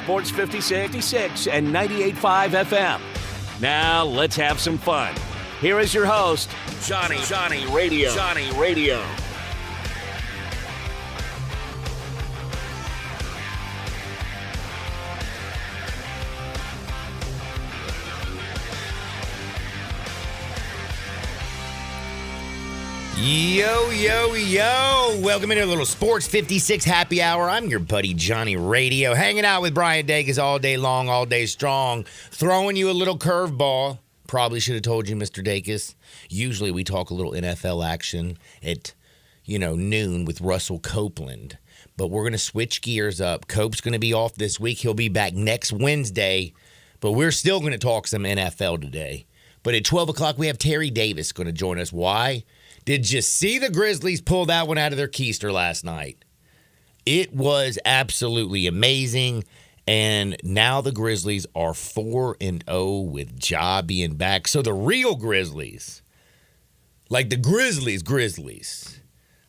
Sports 56 and 98.5 FM. Now let's have some fun. Here is your host, Johnny Radio. Yo. Welcome into a little Sports 56 happy hour. I'm your buddy Johnny Radio, hanging out with Brian Dacus all day long, all day strong, throwing you a little curveball. Probably should have told you, Mr. Dacus. Usually we talk a little NFL action at, noon with Russell Copeland. But we're going to switch gears up. Cope's going to be off this week. He'll be back next Wednesday. But we're still going to talk some NFL today. But at 12 o'clock, we have Terry Davis going to join us. Why? Did you see the Grizzlies pull that one out of their keister last night? It was absolutely amazing. And now the Grizzlies are 4-0 with Ja being back. So the real Grizzlies, like the Grizzlies,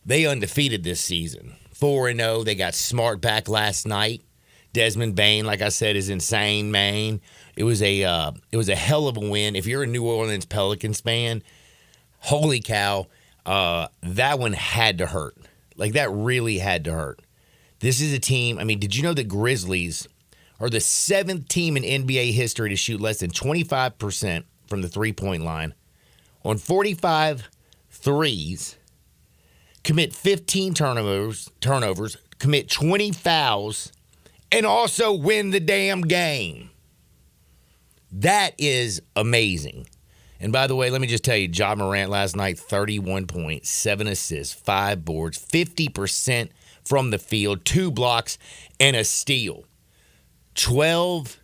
they undefeated this season. 4-0. They got Smart back last night. Desmond Bane, like I said, is insane, man. It was a hell of a win. If you're a New Orleans Pelicans fan, holy cow. That one had to hurt. Like, that really had to hurt. This is a team, did you know the Grizzlies are the 7th team in NBA history to shoot less than 25% from the three-point line on 45 threes, commit 15 turnovers, commit 20 fouls, and also win the damn game. That is amazing. And by the way, let me just tell you, Ja Morant last night, 31 points, 7 assists, 5 boards, 50% from the field, 2 blocks, and a steal. 12,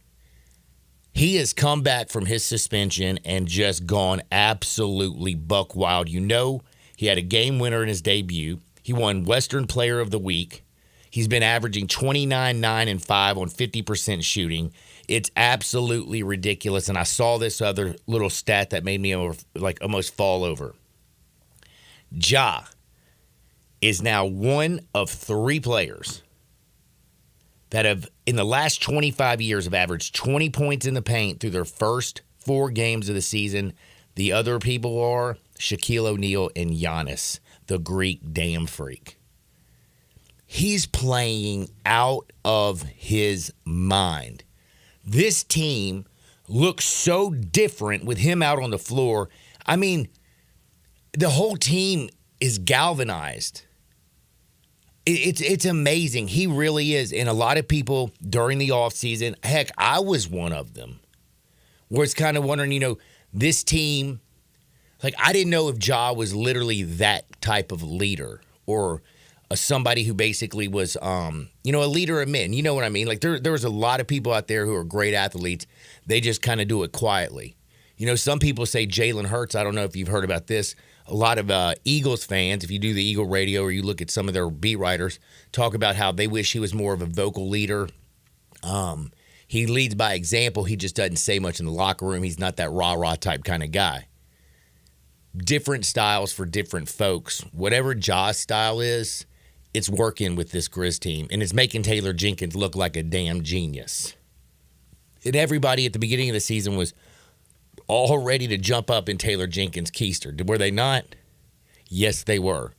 he has come back from his suspension and just gone absolutely buck wild. He had a game winner in his debut. He won Western Player of the Week. He's been averaging 29, 9, and 5 on 50% shooting. It's absolutely ridiculous. And I saw this other little stat that made me almost fall over. Ja is now one of 3 players that have, in the last 25 years, have averaged 20 points in the paint through their first 4 games of the season. The other people are Shaquille O'Neal and Giannis, the Greek damn freak. He's playing out of his mind. This team looks so different with him out on the floor. The whole team is galvanized. It's amazing. He really is. And a lot of people during the offseason, heck, I was one of them, was kind of wondering, this team, I didn't know if Ja was literally that type of leader or somebody who basically was, a leader of men. You know what I mean? There was a lot of people out there who are great athletes. They just kind of do it quietly. Some people say Jalen Hurts. I don't know if you've heard about this. A lot of Eagles fans, if you do the Eagle radio or you look at some of their beat writers, talk about how they wish he was more of a vocal leader. He leads by example. He just doesn't say much in the locker room. He's not that rah-rah type kind of guy. Different styles for different folks. Whatever Ja's style is, it's working with this Grizz team, and it's making Taylor Jenkins look like a damn genius. And everybody at the beginning of the season was all ready to jump up in Taylor Jenkins' keister. Were they not? Yes, they were.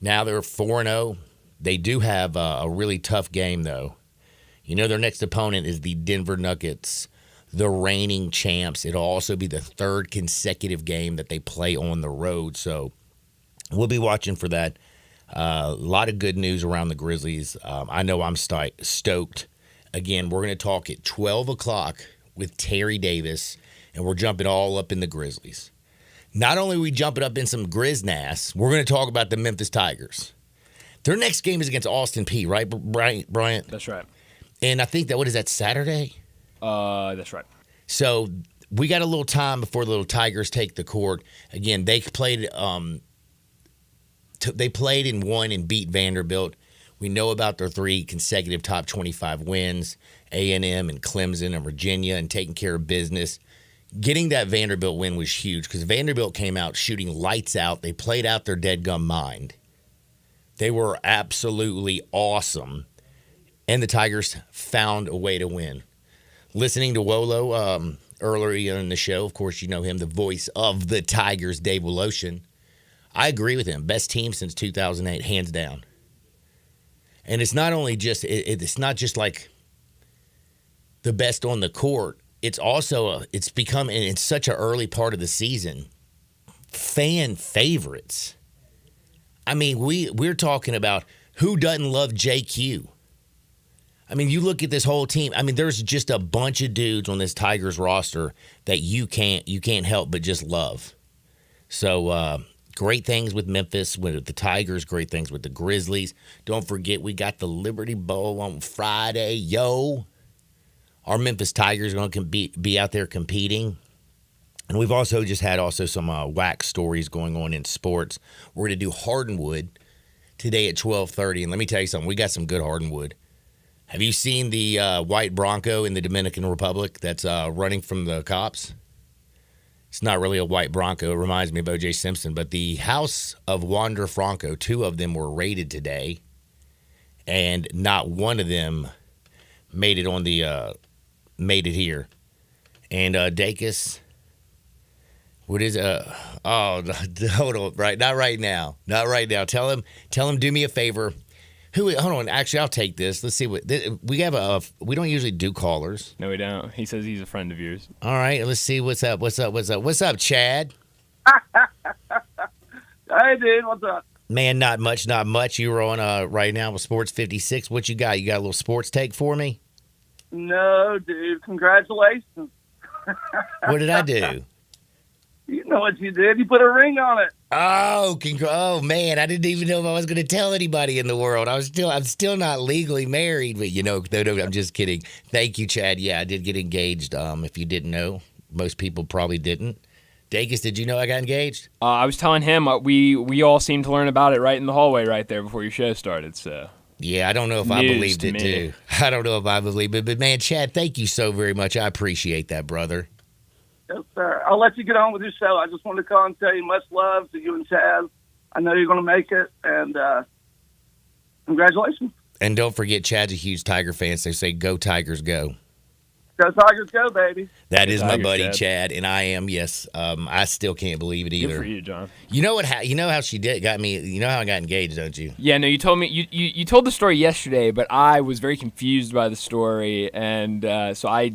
Now they're 4-0. They do have a really tough game, though. Their next opponent is the Denver Nuggets, the reigning champs. It'll also be the 3rd consecutive game that they play on the road, so we'll be watching for that. A lot of good news around the Grizzlies. I know I'm stoked. Again, we're going to talk at 12 o'clock with Terry Davis, and we're jumping all up in the Grizzlies. Not only are we jumping up in some Griznass, we're going to talk about the Memphis Tigers. Their next game is against Austin Peay, right, Bryant? That's right. And I think what is that, Saturday? That's right. So we got a little time before the little Tigers take the court. Again, they played and won and beat Vanderbilt. We know about their 3 consecutive top 25 wins, A&M and Clemson and Virginia, and taking care of business. Getting that Vanderbilt win was huge because Vanderbilt came out shooting lights out. They played out their dead gum mind. They were absolutely awesome. and the Tigers found a way to win. Listening to Wolo earlier in the show, of course, you know him, the voice of the Tigers, Dave Woloshin. I agree with him. Best team since 2008, hands down. And it's not only just it's not just like the best on the court. It's also it's become, and it's such an early part of the season, fan favorites. I mean, we're talking about who doesn't love JQ. I mean, you look at this whole team. I mean, there's just a bunch of dudes on this Tigers roster that you can't help but just love. So great things with Memphis, with the Tigers, great things with the Grizzlies. Don't forget, we got the Liberty Bowl on Friday. Yo, our Memphis Tigers are going to be out there competing. And we've also just had some whack stories going on in sports. We're going to do Hardwood today at 12:30. And let me tell you something. We got some good Hardwood. Have you seen the white Bronco in the Dominican Republic that's running from the cops? It's not really a white Bronco. It reminds me of O.J. Simpson. But the house of Wander Franco, 2 of them were raided today. And not one of them made it here. And Dacus, what is hold on, right? Not right now. Tell him, do me a favor. Hold on, actually, I'll take this. Let's see what we have. We don't usually do callers. No, we don't. He says he's a friend of yours. All right, let's see what's up. What's up, Chad? Hey, dude, what's up? Man, not much. You were on right now with Sports 56. What you got? You got a little sports take for me? No, dude. Congratulations. What did I do? You know what you did. You put a ring on it. Oh, man, I didn't even know if I was going to tell anybody in the world. I'm still not legally married, but no, I'm just kidding. Thank you, Chad. Yeah, I did get engaged. If you didn't know, most people probably didn't. Dacus, did you know I got engaged? I was telling him we all seemed to learn about it right in the hallway right there before your show started. So yeah, I don't know if I believed it too. I don't know if I believed it, but man, Chad, thank you so very much. I appreciate that, brother. Yes, sir. I'll let you get on with your show. I just wanted to call and tell you much love to you and Chaz. I know you're going to make it, and congratulations. And don't forget, Chad's a huge Tiger fan, so say, go Tigers, go. Go Tigers, go, baby. That is my buddy, Chad. Chad, and I am, yes. I still can't believe it either. Good for you, John. You know how she got me, you know how I got engaged, don't you? Yeah, no, you told me you told the story yesterday, but I was very confused by the story, and so I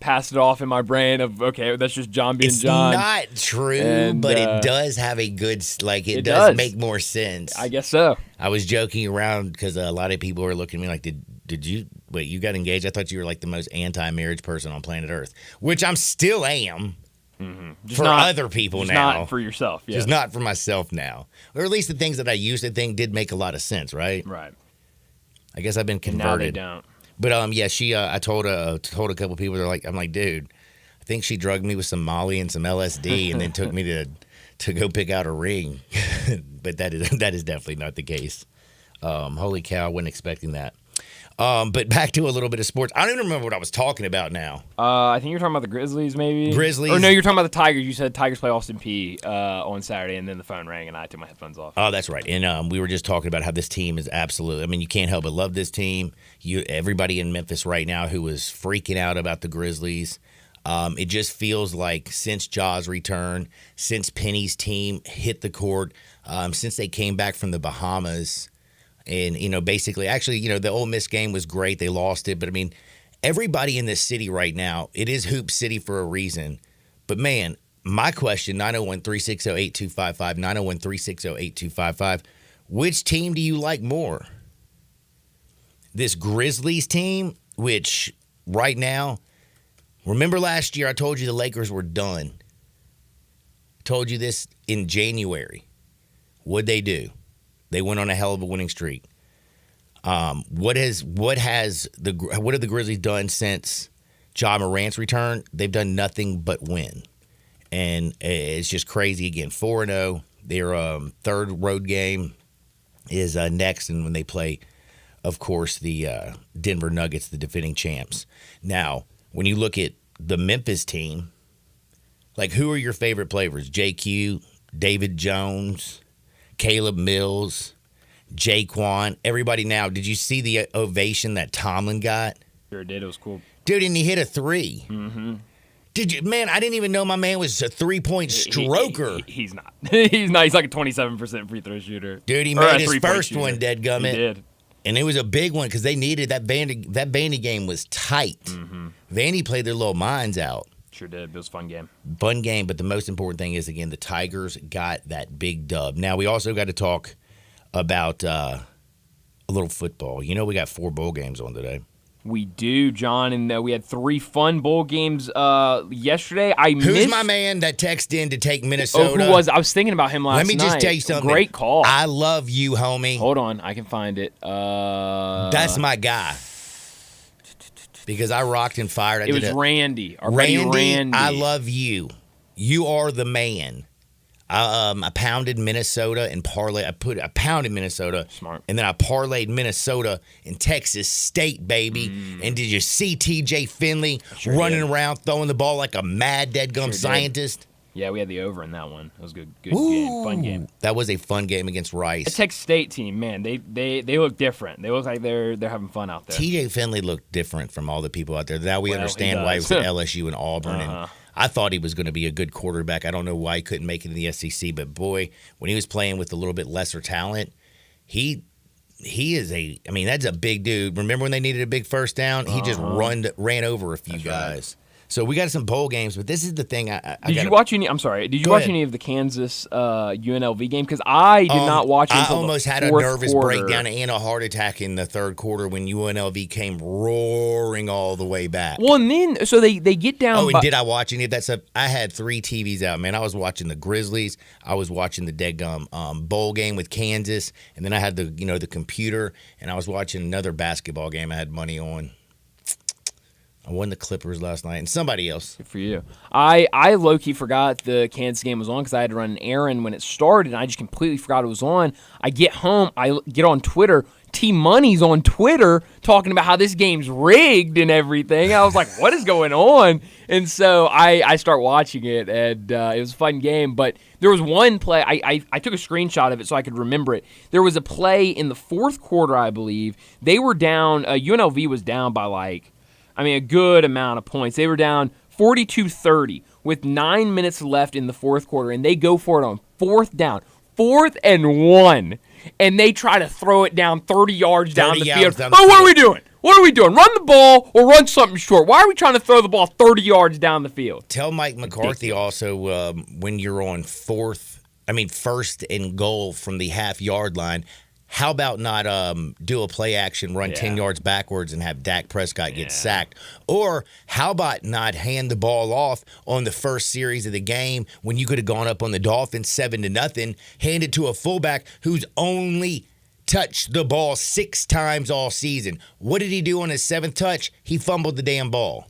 passed it off in my brain of okay, that's just John being John. It's not true, but it does have a good it does make more sense. I guess so. I was joking around because a lot of people were looking at me like, did you wait? You got engaged? I thought you were like the most anti-marriage person on planet Earth, which I'm still am. Mm-hmm. For other people just now. Not for yourself. Yeah. Just not for myself now. Or at least the things that I used to think did make a lot of sense, right? Right. I guess I've been converted. Now they don't. But yeah, she. I told a couple people. I'm like, dude, I think she drugged me with some Molly and some LSD, and then took me to go pick out a ring. But that is definitely not the case. Holy cow, I wasn't expecting that. But back to a little bit of sports. I don't even remember what I was talking about now. I think you're talking about the Grizzlies, maybe. Grizzlies. Or no, you're talking about the Tigers. You said Tigers play Austin Peay on Saturday, and then the phone rang, and I took my headphones off. Oh, that's right. And we were just talking about how this team is absolutely. I mean, you can't help but love this team. Everybody in Memphis right now who was freaking out about the Grizzlies. It just feels like since Ja's return, since Penny's team hit the court, since they came back from the Bahamas. And, basically, actually, the Ole Miss game was great. They lost it. But, I mean, everybody in this city right now, it is Hoop City for a reason. But, man, my question, 901-360-8255, 901-360-8255, which team do you like more? This Grizzlies team, which right now, remember last year I told you the Lakers were done. I told you this in January. What'd they do? They went on a hell of a winning streak. What have the Grizzlies done since Ja Morant's return? They've done nothing but win, and it's just crazy. Again, 4-0. Their third road game is next, and when they play, of course, the Denver Nuggets, the defending champs. Now, when you look at the Memphis team, like who are your favorite players? JQ, David Jones, Caleb Mills, Jaquan, everybody now. Did you see the ovation that Tomlin got? Sure did. It was cool. Dude, and he hit a three. Mm-hmm. Did you, man? I didn't even know my man was a 3-point stroker. He's not. He's not. He's like a 27% free throw shooter. Dude, he made his first one, He deadgummit. did. And it was a big one because they needed that Vandy game was tight. Mm-hmm. Vandy played their little minds out. Sure did. It was a fun game. Fun game, but the most important thing is, again, the Tigers got that big dub. Now, we also got to talk about a little football. You know, we got 4 bowl games on today. We do, John, and we had 3 fun bowl games yesterday. Who's my man that texted in to take Minnesota? Who was? I was thinking about him last night. Let me just tell you something. Great call. I love you, homie. Hold on, I can find it. That's my guy. Because I rocked and fired. It was Randy. Our buddy Randy. I love you. You are the man. I pounded Minnesota and I pounded Minnesota. Smart. And then I parlayed Minnesota and Texas State, baby. And did you see TJ Finley running around throwing the ball like a mad deadgum scientist? Yeah, we had the over in that one. It was a good game. Fun game. That was a fun game against Rice. The Texas State team, man, they look different. They look like they're having fun out there. TJ Finley looked different from all the people out there. Now we understand why he was at LSU and Auburn. And I thought he was going to be a good quarterback. I don't know why he couldn't make it in the SEC, but boy, when he was playing with a little bit lesser talent, he is that's a big dude. Remember when they needed a big first down? He just ran over a few guys. Right. So we got some bowl games, but this is the thing. Did you watch any of the Kansas UNLV game? Because I did not watch it until I almost had a nervous breakdown and a heart attack in the third quarter when UNLV came roaring all the way back. Well, and then, so they get down. Oh, and did I watch any of that stuff? I had 3 TVs out, man. I was watching the Grizzlies. I was watching the deadgum bowl game with Kansas. And then I had the computer, and I was watching another basketball game I had money on. I won the Clippers last night, and somebody else. Good for you. I low-key forgot the Kansas game was on because I had to run an errand when it started, and I just completely forgot it was on. I get home, I get on Twitter. T-Money's on Twitter talking about how this game's rigged and everything. I was like, what is going on? And so I start watching it, and it was a fun game. But there was one play. I took a screenshot of it so I could remember it. There was a play in the fourth quarter, I believe. They were down. UNLV was down by a good amount of points. They were down 42-30 with 9 minutes left in the fourth quarter, and they go for it on 4th down. 4th and 1, and they try to throw it down 30 yards down the field. What are we doing? What are we doing? Run the ball or run something short? Why are we trying to throw the ball 30 yards down the field? Tell Mike McCarthy also when you're on first and goal from the half-yard line, how about not do a play action, run 10 yards backwards, and have Dak Prescott get sacked? Or how about not hand the ball off on the first series of the game when you could have gone up on the Dolphins 7-0, hand it to a fullback who's only touched the ball 6 times all season? What did he do on his 7th touch? He fumbled the damn ball.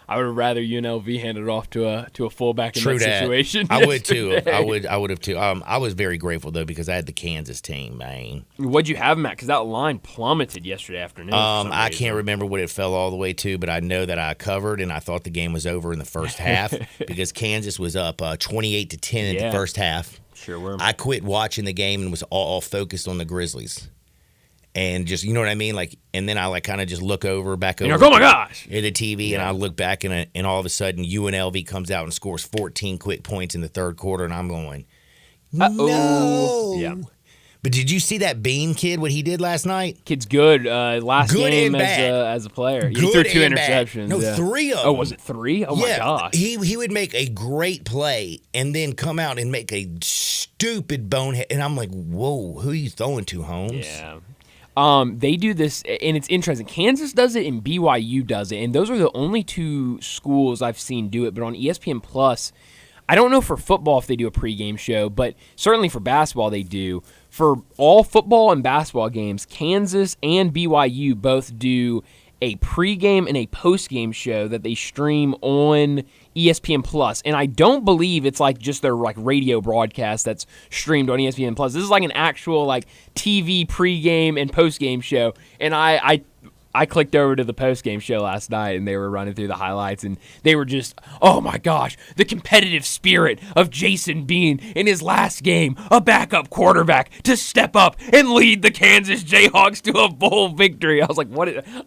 I would have rather UNLV handed it off to a fullback in that situation. I would too. I would have too. I was very grateful though because I had the Kansas team, man. What'd you have them at? Because that line plummeted yesterday afternoon. I can't remember what it fell all the way to, but I know that I covered and I thought the game was over in the first half because Kansas was up 28-10 in the first half. Sure were. I quit watching the game and was all focused on the Grizzlies. And just, you know what I mean? And then I kind of just look back over. Oh my gosh! At the TV, and I look back, and all of a sudden UNLV comes out and scores 14 quick points in the third quarter, and I'm going, no. Yeah. But did you see that Bean kid? What he did last night? Kid's good. Last good game as a player, he threw 2 interceptions. No, 3 of them. Oh, was it 3? Oh my gosh! He would make a great play and then come out and make a stupid bonehead, and I'm like, whoa, who are you throwing to, Holmes? Yeah. They do this, and it's interesting. Kansas does it, and BYU does it, and those are the only 2 schools I've seen do it. But on ESPN Plus, I don't know for football if they do a pregame show, but certainly for basketball they do. For all football and basketball games, Kansas and BYU both do a pregame and a postgame show that they stream on ESPN Plus. And I don't believe it's just their radio broadcast that's streamed on ESPN Plus. This is an actual TV pregame and postgame show. And I I clicked over to the post-game show last night, and they were running through the highlights, and they were just, oh my gosh, the competitive spirit of Jason Bean in his last game, a backup quarterback to step up and lead the Kansas Jayhawks to a bowl victory. I was like,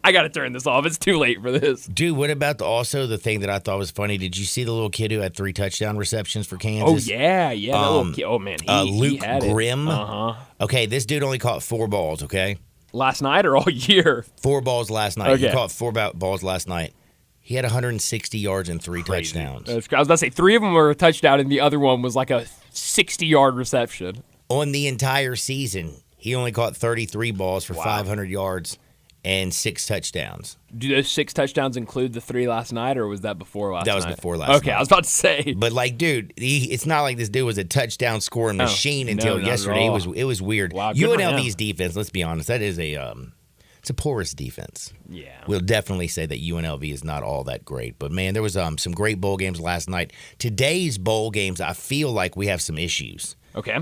I got to turn this off. It's too late for this. Dude, what about also the thing that I thought was funny? Did you see the little kid who had 3 touchdown receptions for Kansas? Oh, yeah. That little kid. Oh, man. Luke he had Grimm. Uh-huh. Okay, this dude only caught 4 balls, okay? Last night or all year? 4 balls last night. Okay. He caught 4 balls last night. He had 160 yards and 3 Crazy. touchdowns. I was about to say 3 of them were a touchdown, and the other one was like a 60-yard reception. On the entire season, he only caught 33 balls for 500 yards and 6 touchdowns. Do those 6 touchdowns include the 3 last night, or was that before last night? That was before last night. Okay, I was about to say. But, like, dude, it's not like this dude was a touchdown scoring machine until not yesterday. at all. It was weird. Wow, good for UNLV's him. defense, let's be honest, that is it's a porous defense. Yeah. We'll definitely say that UNLV is not all that great. But, man, there was some great bowl games last night. Today's bowl games, I feel like we have some issues. Okay.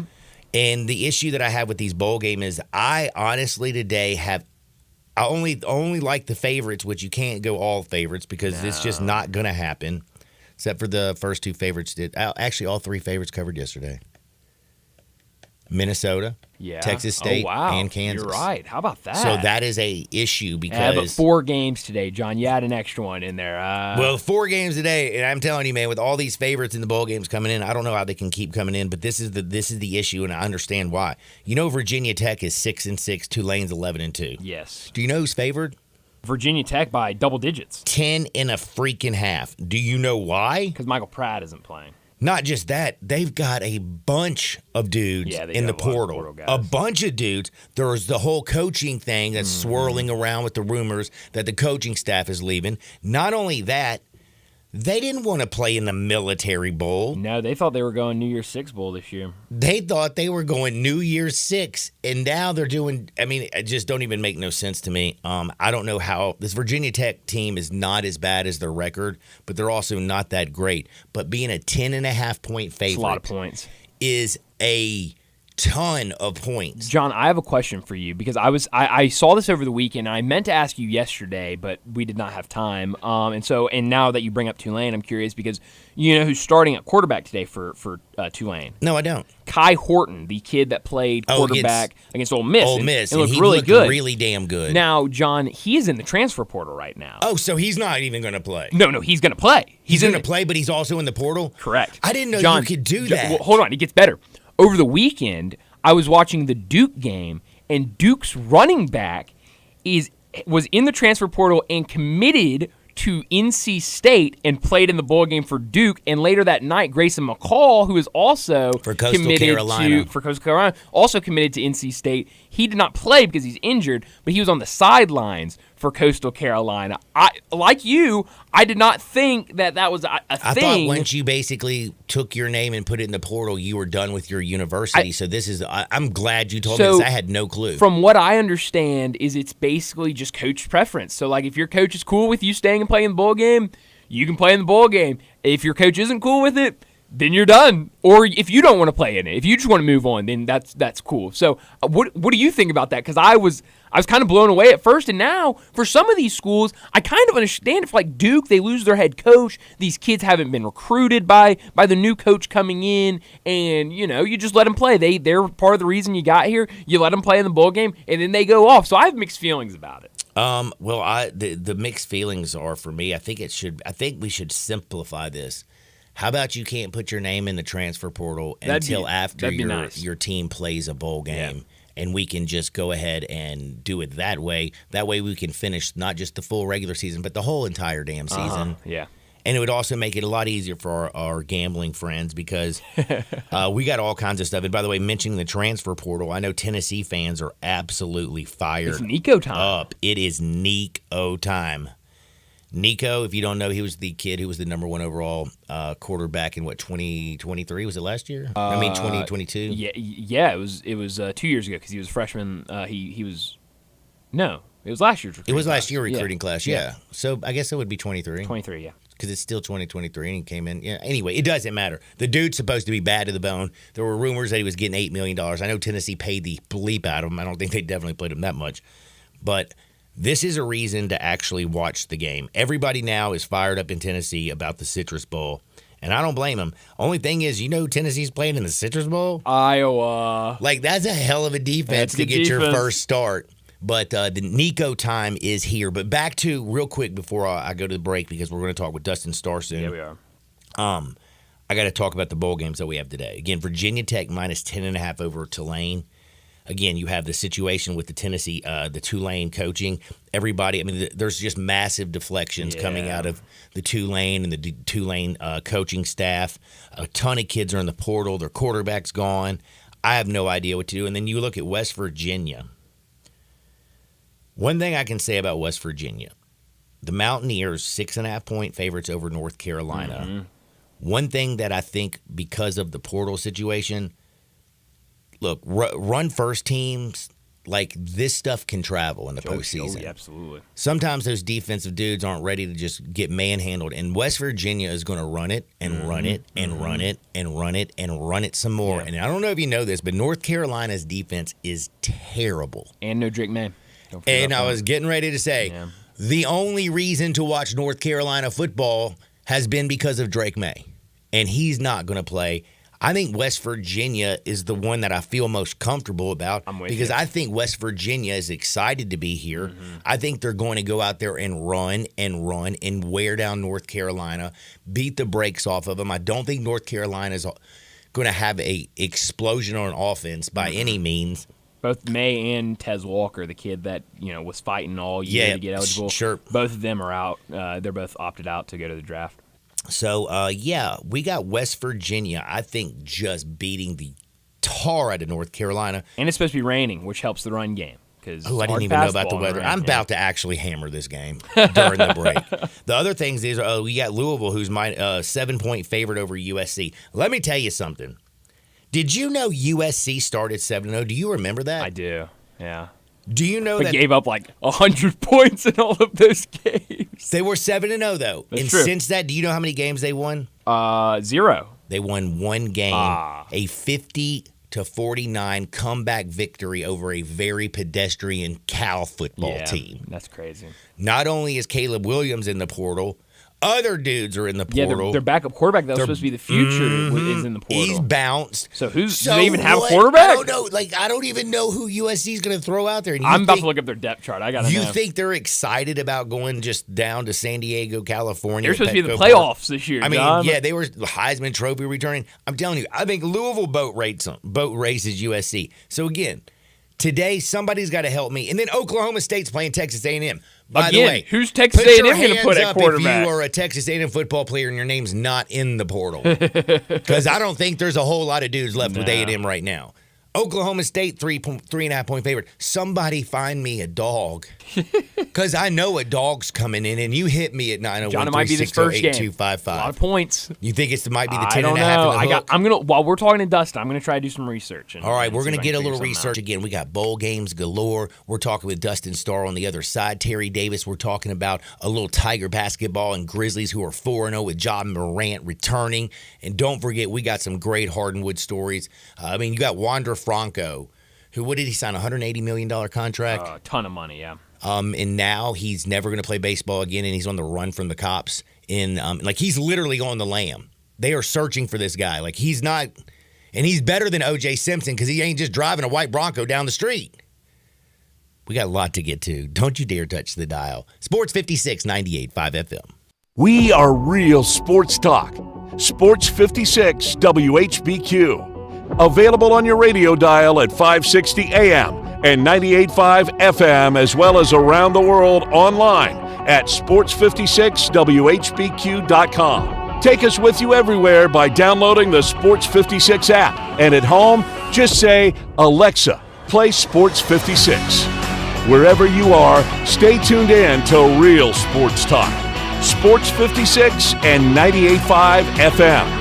And the issue that I have with these bowl games is I honestly today I only like the favorites, which you can't go all favorites because it's just not going to happen, except for the first 2 favorites did. Actually, all 3 favorites covered yesterday. Minnesota, Texas State, and Kansas. You're right. How about that? So that is a issue but because 4 games today, John. You had an extra one in there. well, 4 games today, and I'm telling you, man, with all these favorites in the bowl games coming in, I don't know how they can keep coming in. But this is the issue, and I understand why. You know, Virginia Tech is 6-6, Tulane's 11-2. Yes. Do you know who's favored? Virginia Tech by double digits 10 and a freaking half. Do you know why? because Michael Pratt isn't playing. Not just that, they've got a bunch of dudes Yeah, they in the got a lot of portal. portal guys. A bunch of dudes. There's the whole coaching thing that's Mm-hmm. swirling around with the rumors that the coaching staff is leaving. Not only that, they didn't want to play in the Military Bowl. No, they thought they were going New Year's Six Bowl this year. They thought they were going New Year's 6, and now they're doing. I mean, it just don't even make no sense to me. I don't know how this Virginia Tech team is not as bad as their record, but they're also not that great. But being a 10.5-point favorite It's a lot of points. is a ton of points. John, I have a question for you because I saw this over the weekend. And I meant to ask you yesterday, but we did not have time. And now that you bring up Tulane, I'm curious because you know who's starting at quarterback today for Tulane? No, I don't. Kai Horton, the kid that played quarterback against Ole Miss. Ole Miss, and looked he really looked good. really damn good. Now, John, he is in the transfer portal right now. Oh, so he's not even going to play. No, he's going to play. He's in going to play, but he's also in the portal? Correct. I didn't know John, you could do John, that. well, hold on, it gets better. Over the weekend, I was watching the Duke game, and Duke's running back was in the transfer portal and committed to NC State and played in the bowl game for Duke. And later that night, Grayson McCall, who is also For Coastal committed Carolina. for Coastal Carolina, also committed to NC State. He did not play because he's injured, but he was on the sidelines for Coastal Carolina. Like you, I did not think that was a I thing. thought once you basically took your name and put it in the portal, you were done with your university. So this is, I'm glad you told me this. I had no clue. From what I understand is it's basically just coach preference. So like if your coach is cool with you staying and playing the bowl game, you can play in the bowl game. If your coach isn't cool with it, then you're done. Or if you don't want to play in it, if you just want to move on, then that's cool. So what do you think about that? Because I was kind of blown away at first, and now for some of these schools, I kind of understand if like Duke, they lose their head coach, these kids haven't been recruited by the new coach coming in, and you just let them play. They're part of the reason you got here. You let them play in the bowl game, and then they go off. So I have mixed feelings about it. Well, the mixed feelings are for me. I think we should simplify this. How about you can't put your name in the transfer portal until after your team plays a bowl game, and we can just go ahead and do it that way. That way we can finish not just the full regular season, but the whole entire damn season. Yeah. And it would also make it a lot easier for our gambling friends because we got all kinds of stuff. And by the way, mentioning the transfer portal, I know Tennessee fans are absolutely fired It's Nico time. up. It is Nico time. Nico, if you don't know, he was the kid who was the number 1 overall quarterback in 2023? Was it last year? 2022. Yeah. It was 2 years ago because he was a freshman. It was last year's. It was last year recruiting Yeah. class. Yeah. So I guess it would be 23. 23. Yeah. Because it's still 2023 and he came in. Yeah. Anyway, it doesn't matter. The dude's supposed to be bad to the bone. There were rumors that he was getting $8 million. I know Tennessee paid the bleep out of him. I don't think they definitely played him that much. But This is a reason to actually watch the game. Everybody now is fired up in Tennessee about the Citrus Bowl, and I don't blame them. Only thing is, who Tennessee's playing in the Citrus Bowl? Iowa. Like, that's a hell of a defense to get your first start. But the Nico time is here. But back to, real quick before I go to the break, because we're going to talk with Dustin Starr soon. Yeah, we are. I got to talk about the bowl games that we have today. Again, Virginia Tech minus 10.5 over Tulane. Again, you have the situation with the Tennessee, the Tulane coaching. Everybody, there's just massive deflections coming out of the Tulane and the Tulane coaching staff. A ton of kids are in the portal. Their quarterback's gone. I have no idea what to do. And then you look at West Virginia. One thing I can say about West Virginia, the Mountaineers, 6.5-point favorites over North Carolina. Mm-hmm. One thing that I think, because of the portal situation, look, run first teams, like, this stuff can travel in the postseason. Absolutely. Sometimes those defensive dudes aren't ready to just get manhandled, and West Virginia is going to run it and run it and run it and run it and run it some more. Yeah. And I don't know if you know this, but North Carolina's defense is terrible. And no Drake May. And I was getting ready to say, the only reason to watch North Carolina football has been because of Drake May, and he's not going to play. I think West Virginia is the one that I feel most comfortable about, because I think West Virginia is excited to be here. Mm-hmm. I think they're going to go out there and run and wear down North Carolina, beat the brakes off of them. I don't think North Carolina is going to have a explosion on offense by any means. Both May and Tez Walker, the kid that was fighting all year to get eligible, both of them are out. They're both opted out to go to the draft. So, we got West Virginia, I think, just beating the tar out of North Carolina. And it's supposed to be raining, which helps the run game. I didn't even know about the weather. I'm about to actually hammer this game during the break. The other things is we got Louisville, who's my 7-point favorite over USC. Let me tell you something. Did you know USC started 7-0? Do you remember that? I do, yeah. Do you know that gave up like 100 points in all of those games? They were 7-0 though. That's and true. Since that, do you know how many games they won? 0. They won one game, a 50-49 comeback victory over a very pedestrian Cal football team. That's crazy. Not only is Caleb Williams in the portal, other dudes are in the portal. Yeah, their backup quarterback that was supposed to be the future is in the portal. He's bounced. So do they even have a quarterback? I don't know. I don't even know who USC is going to throw out there. I'm about to look up their depth chart. I got to know. You think they're excited about going just down to San Diego, California? They're supposed to be in the playoffs this year, John. They were Heisman Trophy returning. I'm telling you, I think Louisville boat races USC. So again, today somebody's got to help me. And then Oklahoma State's playing Texas A&M. By the way, who's Texas A&M going to put at quarterback? If you are a Texas A&M football player and your name's not in the portal, because I don't think there's a whole lot of dudes left with A&M right now. Oklahoma State 3.5-point favorite. Somebody find me a dog, because I know a dog's coming in, and you hit me at 901-360-8255. A lot of points. You think it might be the 10.5? I don't know. I'm gonna while we're talking to Dustin, I'm gonna try to do some research. All right, we're gonna get a little research again. We got bowl games galore. We're talking with Dustin Starr on the other side. Terry Davis. We're talking about a little Tiger basketball and Grizzlies, who are 4-0 with Ja Morant returning. And don't forget, we got some great Hardwood stories. You got Wander Franco, who, what did he sign, $180 million contract? A ton of money, yeah. And now he's never going to play baseball again, and he's on the run from the cops. He's literally on the lam. They are searching for this guy. He's not, and he's better than O.J. Simpson, because he ain't just driving a white Bronco down the street. We got a lot to get to. Don't you dare touch the dial. Sports 56, 98.5 FM. We are real sports talk. Sports 56 WHBQ. Available on your radio dial at 560 AM and 98.5 FM, as well as around the world online at sports56whbq.com. Take us with you everywhere by downloading the Sports 56 app. And at home, just say, Alexa, play Sports 56. Wherever you are, stay tuned in to Real Sports Talk. Sports 56 and 98.5 FM.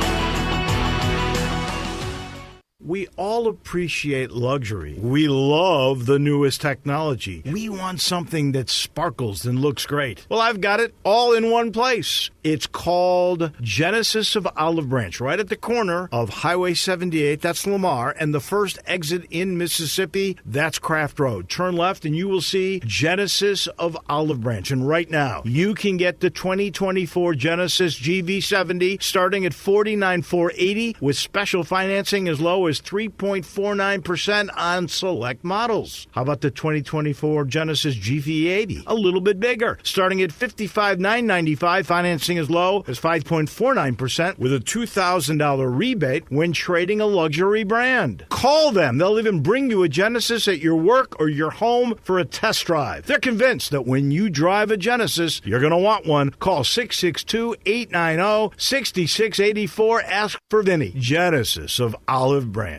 We all appreciate luxury. We love the newest technology. We want something that sparkles and looks great. Well, I've got it all in one place. It's called Genesis of Olive Branch, right at the corner of Highway 78. That's Lamar. And the first exit in Mississippi, that's Craft Road. Turn left and you will see Genesis of Olive Branch. And right now, you can get the 2024 Genesis GV70 starting at $49,480 with special financing as low as 3.49% on select models. How about the 2024 Genesis GV80? A little bit bigger, starting at $55,995, financing as low as 5.49% with a $2,000 rebate when trading a luxury brand. Call them. They'll even bring you a Genesis at your work or your home for a test drive. They're convinced that when you drive a Genesis, you're going to want one. Call 662-890-6684. Ask for Vinny. Genesis of Olive Branch.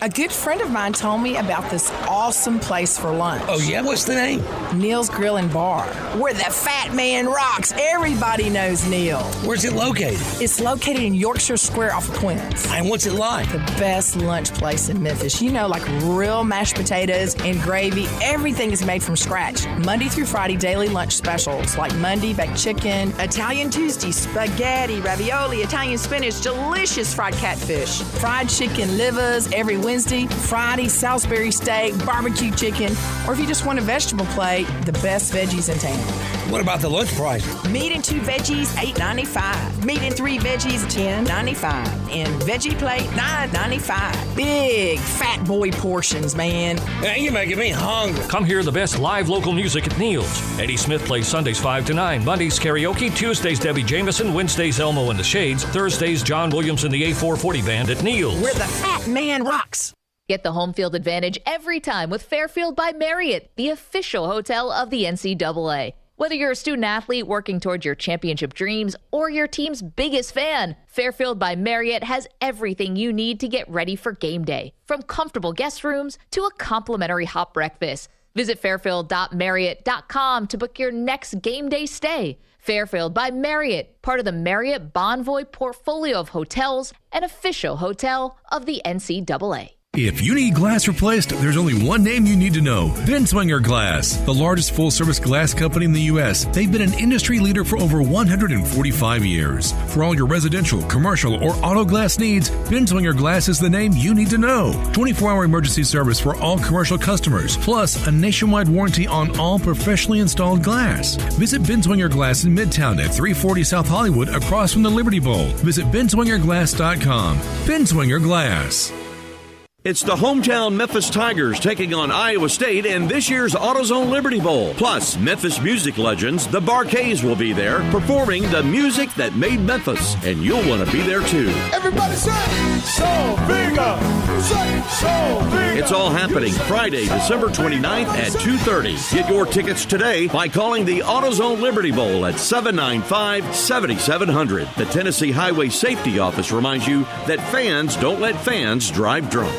A good friend of mine told me about this awesome place for lunch. Oh, yeah? What's the name? Neil's Grill and Bar, where the fat man rocks. Everybody knows Neil. Where's it located? It's located in Yorkshire Square off Quince. And what's it like? The best lunch place in Memphis. You know, like real mashed potatoes and gravy. Everything is made from scratch. Monday through Friday, daily lunch specials like Monday baked chicken, Italian Tuesday, spaghetti, ravioli, Italian spinach, delicious fried catfish, fried chicken livers every Wednesday, Friday, Salisbury steak, barbecue chicken, or if you just want a vegetable plate, the best veggies in town. What about the lunch price? Meat and 2 veggies, $8.95. Meat and 3 veggies, $10.95. And veggie plate, $9.95. Big fat boy portions, man. Man, you're making me hungry. Come hear the best live local music at Neil's. Eddie Smith plays Sundays 5 to 9, Mondays karaoke, Tuesdays Debbie Jameson, Wednesdays Elmo and the Shades, Thursdays John Williams and the A440 Band at Neil's. Where the fat man rocks. Get the home field advantage every time with Fairfield by Marriott, the official hotel of the NCAA. Whether you're a student athlete working towards your championship dreams or your team's biggest fan, Fairfield by Marriott has everything you need to get ready for game day, from comfortable guest rooms to a complimentary hot breakfast. Visit fairfield.marriott.com to book your next game day stay. Fairfield by Marriott, part of the Marriott Bonvoy portfolio of hotels, an official hotel of the NCAA. If you need glass replaced, there's only one name you need to know. Binswanger Glass, the largest full-service glass company in the U.S. They've been an industry leader for over 145 years. For all your residential, commercial, or auto glass needs, Binswanger Glass is the name you need to know. 24-hour emergency service for all commercial customers, plus a nationwide warranty on all professionally installed glass. Visit Binswanger Glass in Midtown at 340 South Hollywood across from the Liberty Bowl. Visit binswingerglass.com. Binswanger Glass. It's the hometown Memphis Tigers taking on Iowa State in this year's AutoZone Liberty Bowl. Plus, Memphis music legends, the Bar-Kays, will be there performing the music that made Memphis, and you'll want to be there too. Everybody say, So Bigger! Say, So Bigger! It's all happening Friday, December 29th at 2:30. Get your tickets today by calling the AutoZone Liberty Bowl at 795-7700. The Tennessee Highway Safety Office reminds you that fans don't let fans drive drunk.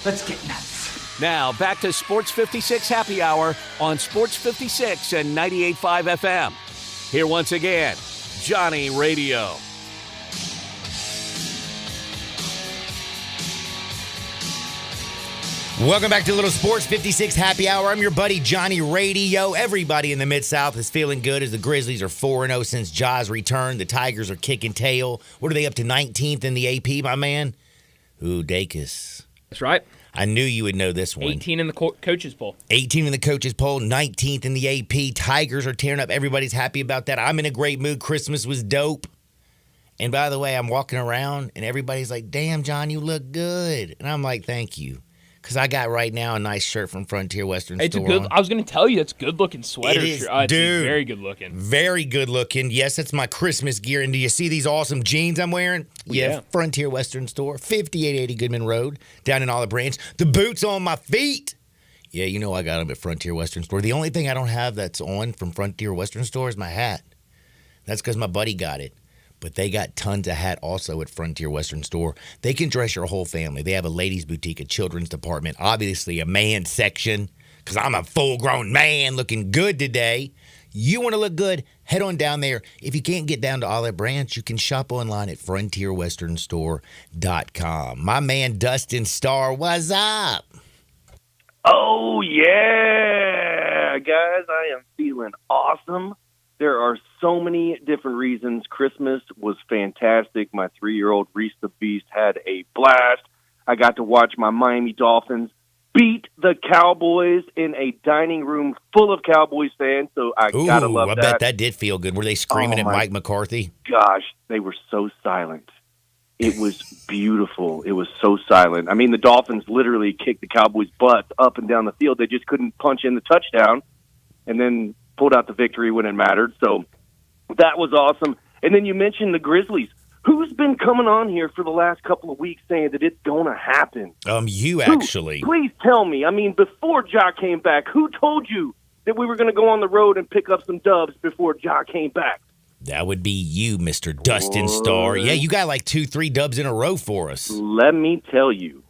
Let's get nuts. Now, back to Sports 56 Happy Hour on Sports 56 and 98.5 FM. Here once again, Johnny Radio. Welcome back to Little Sports 56 Happy Hour. I'm your buddy Johnny Radio. Everybody in the Mid-South is feeling good as the Grizzlies are 4-0 since Ja's return. The Tigers are kicking tail. What are they up to, 19th in the AP, my man? Ooh, Dacus. That's right. I knew you would know this one. 18 in the coaches poll. 18 in the coaches poll, 19th in the AP. Tigers are tearing up. Everybody's happy about that. I'm in a great mood. Christmas was dope. And by the way, I'm walking around and everybody's like, damn, John, you look good. And I'm like, thank you. Because I got right now a nice shirt from Frontier Western Store. I was going to tell you, that's a good-looking sweater. It is, shirt. dude. Very good-looking. Very good-looking. Yes, that's my Christmas gear. And do you see these awesome jeans I'm wearing? Yeah. Frontier Western Store, 5880 Goodman Road, down in Olive Branch. The boots on my feet. Yeah, you know I got them at Frontier Western Store. The only thing I don't have that's on from Frontier Western Store is my hat. That's because my buddy got it. But they got tons of hat also at Frontier Western Store. They can dress your whole family. They have a ladies' boutique, a children's department, obviously a man's section, because I'm a full-grown man looking good today. You want to look good? Head on down there. If you can't get down to Olive Branch, you can shop online at FrontierWesternStore.com. My man Dustin Starr, what's up? Oh, yeah, guys, I am feeling awesome. There are so many different reasons. Christmas was fantastic. My 3-year-old Reese the Beast had a blast. I got to watch my Miami Dolphins beat the Cowboys in a dining room full of Cowboys fans, so I gotta love that. I bet that did feel good. Were they screaming at Mike McCarthy? Gosh, they were so silent. It was beautiful. It was so silent. I mean, the Dolphins literally kicked the Cowboys' butts up and down the field. They just couldn't punch in the touchdown and then pulled out the victory when it mattered. So that was awesome. And then you mentioned the Grizzlies. Who's been coming on here for the last couple of weeks saying that it's going to happen? You actually. Please tell me. I mean, before Ja came back, who told you that we were going to go on the road and pick up some dubs before Ja came back? That would be you, Mr. Dustin Starr. Yeah, you got like 2-3 dubs in a row for us. Let me tell you,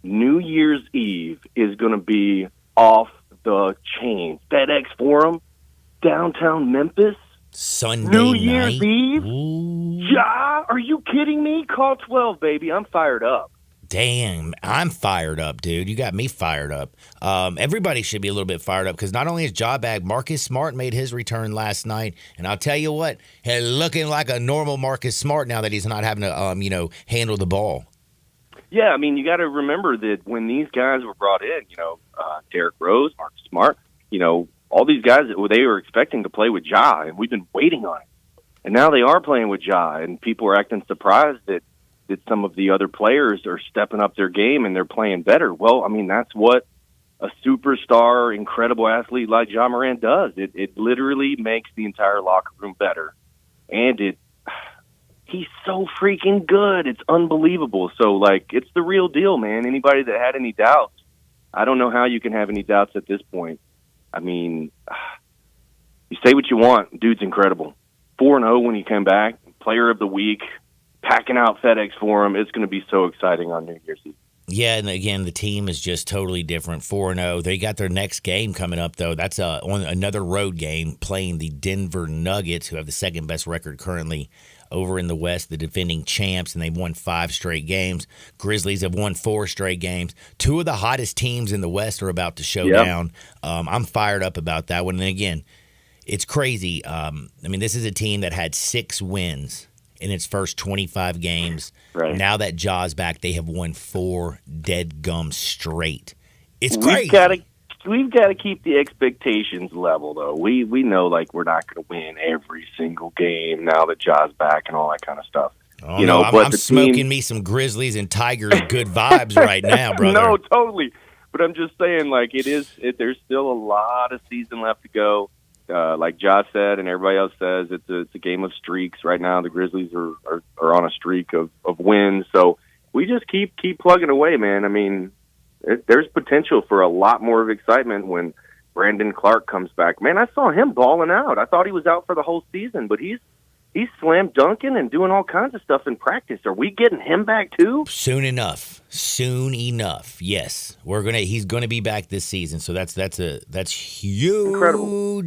New Year's Eve is going to be off the chain. FedEx Forum, downtown Memphis. Sunday New night. Year's Eve? Ooh. Ja, are you kidding me? Call 12, baby. I'm fired up. Damn, I'm fired up, dude. You got me fired up. Everybody should be a little bit fired up because not only is Ja back, Marcus Smart made his return last night. And I'll tell you what, he's looking like a normal Marcus Smart now that he's not having to, handle the ball. Yeah, I mean, you got to remember that when these guys were brought in, Derrick Rose, Marcus Smart, all these guys, they were expecting to play with Ja, and we've been waiting on it. And now they are playing with Ja, and people are acting surprised that some of the other players are stepping up their game and they're playing better. Well, I mean, that's what a superstar, incredible athlete like Ja Morant does. It literally makes the entire locker room better. And he's so freaking good. It's unbelievable. So, it's the real deal, man. Anybody that had any doubts, I don't know how you can have any doubts at this point. I mean, you say what you want. Dude's incredible. 4-0 when he came back, player of the week, packing out FedEx Forum. It's going to be so exciting on New Year's Eve. Yeah, and again, the team is just totally different. 4-0. They got their next game coming up, though. That's on another road game playing the Denver Nuggets, who have the second-best record currently over in the West, the defending champs, and they've won 5 straight games. Grizzlies have won 4 straight games. 2 of the hottest teams in the West are about to show down. I'm fired up about that one. And again, it's crazy. This is a team that had 6 wins in its first 25 games. Right. Now that Ja's back, they have won 4 dead gum straight. It's crazy. We've got to keep the expectations level, though. We know we're not going to win every single game now that Ja's back and all that kind of stuff. Oh, no, I'm smoking me some Grizzlies and Tigers good vibes right now, brother. No, totally. But I'm just saying, there's still a lot of season left to go. Like Ja said and everybody else says, it's a game of streaks right now. The Grizzlies are on a streak of wins. So we just keep plugging away, man. I mean, there's potential for a lot more of excitement when Brandon Clark comes back. Man, I saw him balling out. I thought he was out for the whole season, but he's slam dunking and doing all kinds of stuff in practice. Are we getting him back too? Soon enough. Yes, he's gonna be back this season. So that's huge. Incredible.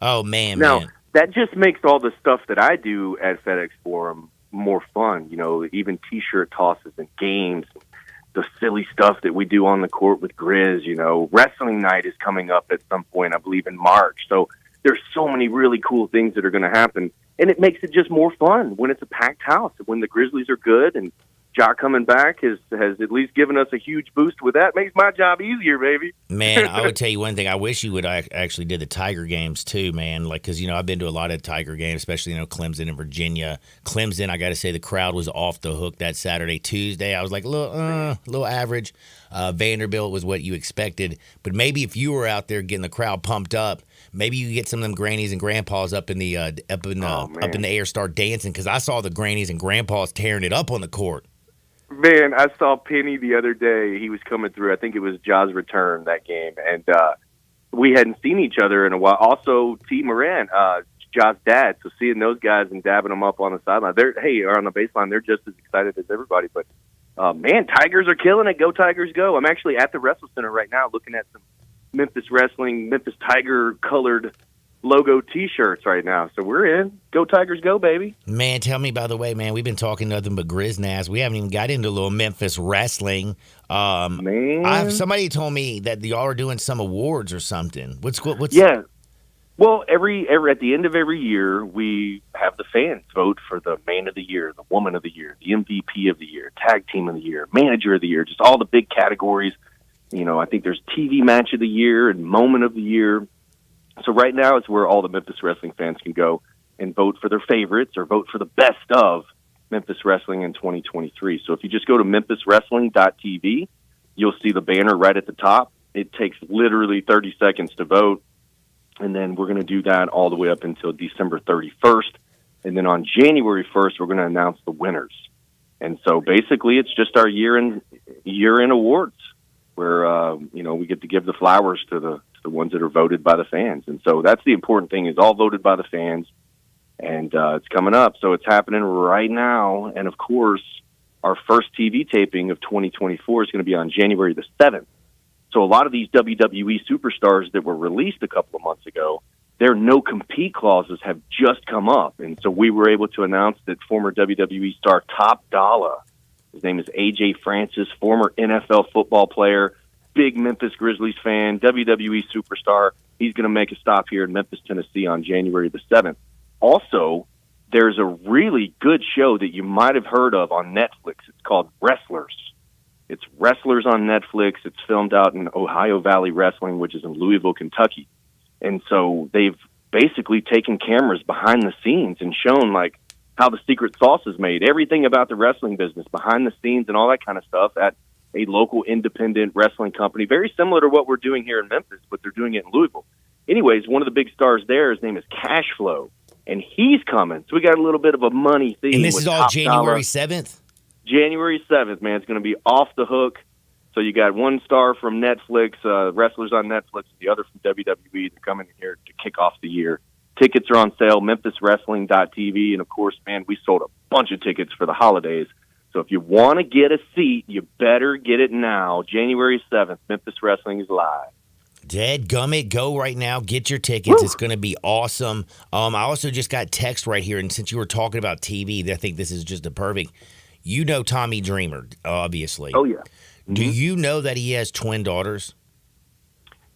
Oh man. Now that just makes all the stuff that I do at FedEx Forum more fun. Even T-shirt tosses and games, the silly stuff that we do on the court with Grizz. Wrestling night is coming up at some point, I believe in March. So there's so many really cool things that are going to happen. And it makes it just more fun when it's a packed house. When the Grizzlies are good and Ja coming back has at least given us a huge boost with that. Makes my job easier, baby. Man, I would tell you one thing. I wish you would actually did the Tiger games too, man. Because, I've been to a lot of Tiger games, especially, Clemson and Virginia. Clemson, I got to say, the crowd was off the hook that Saturday. Tuesday, I was like, a little average. Vanderbilt was what you expected. But maybe if you were out there getting the crowd pumped up, maybe you get some of them grannies and grandpas up in the air, start dancing. Because I saw the grannies and grandpas tearing it up on the court. Man, I saw Penny the other day. He was coming through. I think it was Ja's return that game, and we hadn't seen each other in a while. Also, T. Moran, Ja's dad. So seeing those guys and dabbing them up on the sideline, or on the baseline, they're just as excited as everybody. But man, Tigers are killing it. Go Tigers, go! I'm actually at the Wrestle Center right now, looking at some Memphis Tiger colored logo T-shirts right now. So we're in. Go Tigers, go, baby. Man, tell me, by the way, man, we've been talking nothing but Griznaz. We haven't even got into a little Memphis wrestling. Man. Somebody told me that y'all are doing some awards or something. What's Yeah. Well, every at the end of every year, we have the fans vote for the man of the year, the woman of the year, the MVP of the year, tag team of the year, manager of the year, just all the big categories. You know, I think there's TV match of the year and moment of the year. So right now is where all the Memphis wrestling fans can go and vote for their favorites or vote for the best of Memphis wrestling in 2023. So if you just go to memphiswrestling.tv, you'll see the banner right at the top. It takes literally 30 seconds to vote. And then we're going to do that all the way up until December 31st. And then on January 1st, we're going to announce the winners. And so basically it's just our year-end awards where, we get to give the flowers to the ones that are voted by the fans. And so that's the important thing, is all voted by the fans. And it's coming up. So it's happening right now. And, of course, our first TV taping of 2024 is going to be on January the 7th. So a lot of these WWE superstars that were released a couple of months ago, their no-compete clauses have just come up. And so we were able to announce that former WWE star Top Dollar, his name is AJ Francis, former NFL football player, big Memphis Grizzlies fan, WWE superstar. He's going to make a stop here in Memphis, Tennessee on January the 7th. Also, there's a really good show that you might have heard of on Netflix. It's called Wrestlers. It's Wrestlers on Netflix. It's filmed out in Ohio Valley Wrestling, which is in Louisville, Kentucky. And so they've basically taken cameras behind the scenes and shown, like, how the secret sauce is made, everything about the wrestling business, behind the scenes and all that kind of stuff at a local independent wrestling company, very similar to what we're doing here in Memphis, but they're doing it in Louisville. Anyways, one of the big stars there, his name is Cash Flow, and he's coming. So we got a little bit of a money theme. And this is all January 7th? January 7th, man. It's going to be off the hook. So you got one star from Netflix, Wrestlers on Netflix, the other from WWE. They're coming here to kick off the year. Tickets are on sale, memphiswrestling.tv. And, of course, man, we sold a bunch of tickets for the holidays. So if you want to get a seat, you better get it now. January 7th, Memphis Wrestling is live. Dadgummit, go right now. Get your tickets. Woo! It's going to be awesome. I also just got text right here, and since you were talking about TV, I think this is just a perfect. You know Tommy Dreamer, obviously. Oh, yeah. Mm-hmm. Do you know that he has twin daughters?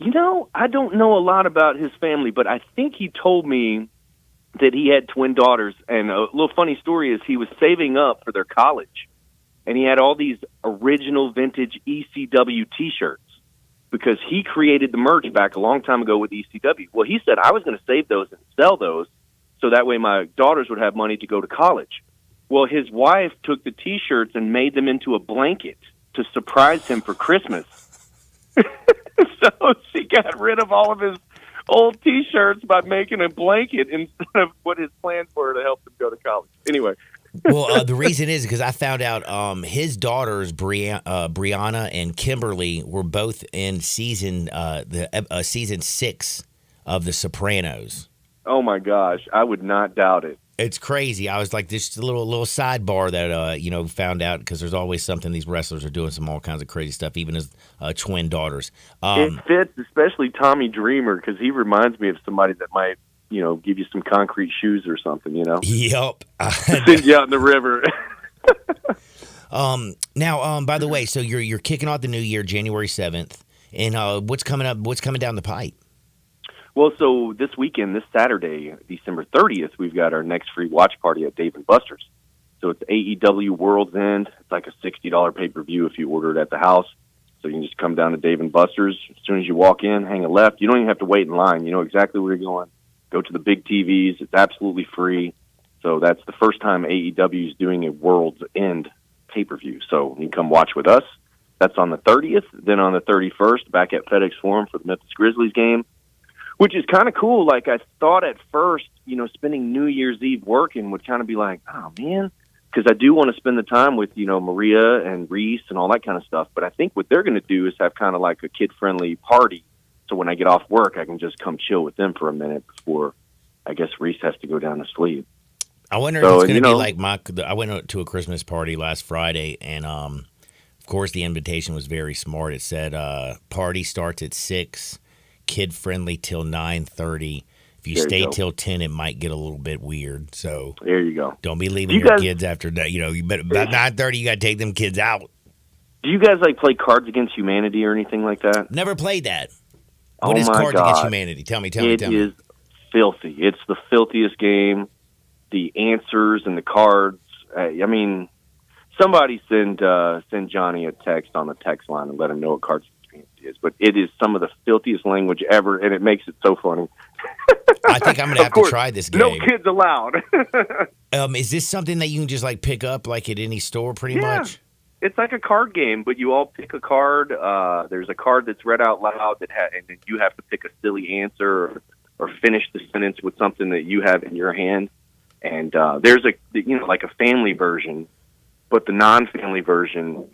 You know, I don't know a lot about his family, but I think he told me that he had twin daughters. And a little funny story is he was saving up for their college, and he had all these original vintage ECW T-shirts because he created the merch back a long time ago with ECW. Well, he said, I was going to save those and sell those so that way my daughters would have money to go to college. Well, his wife took the T-shirts and made them into a blanket to surprise him for Christmas. So she got rid of all of his old T-shirts by making a blanket instead of what his plans were to help him go to college. Anyway. Well, the reason is because I found out his daughters, Brianna and Kimberly, were both in season 6 of The Sopranos. Oh, my gosh. I would not doubt it. It's crazy. I was like, this little sidebar that, found out because there's always something these wrestlers are doing, all kinds of crazy stuff, even as twin daughters. It fits, especially Tommy Dreamer, because he reminds me of somebody that might, give you some concrete shoes or something, Yep. Send you out in the river. Now, by the way, so you're kicking off the new year, January 7th, and what's coming up? What's coming down the pipe? Well, so this weekend, this Saturday, December 30th, we've got our next free watch party at Dave & Buster's. So it's AEW World's End. It's like a $60 pay-per-view if you order it at the house. So you can just come down to Dave & Buster's. As soon as you walk in, hang a left. You don't even have to wait in line. You know exactly where you're going. Go to the big TVs. It's absolutely free. So that's the first time AEW is doing a World's End pay-per-view. So you can come watch with us. That's on the 30th. Then on the 31st, back at FedEx Forum for the Memphis Grizzlies game, which is kind of cool. Like, I thought at first, spending New Year's Eve working would kind of be like, oh, man, because I do want to spend the time with, Maria and Reese and all that kind of stuff. But I think what they're going to do is have kind of like a kid-friendly party. So when I get off work, I can just come chill with them for a minute before, I guess, Reese has to go down to sleep. I wonder if it's going to be like I went to a Christmas party last Friday, and, of course, the invitation was very smart. It said party starts at 6:00. Kid-friendly till 9:30. If If you There you stay go. till 10, it might get a little bit weird. So There you go. don't be leaving You your guys- kids after that. You better about 9:30. You got to take them kids out. Do you guys play Cards Against Humanity or anything like that? Never played that. Oh What is my Cards Against God. Humanity? Tell me. It is filthy. It's the filthiest game. The answers and the cards. I mean, somebody send Johnny a text on the text line and let him know what Cards Against Humanity is. But it is some of the filthiest language ever, and it makes it so funny. I think I'm going to have to try this game. No kids allowed. Is this something that you can just pick up at any store pretty Yeah. much? It's like a card game, but you all pick a card. There's a card that's read out loud and then you have to pick a silly answer or finish the sentence with something that you have in your hand. And there's like a family version, but the non-family version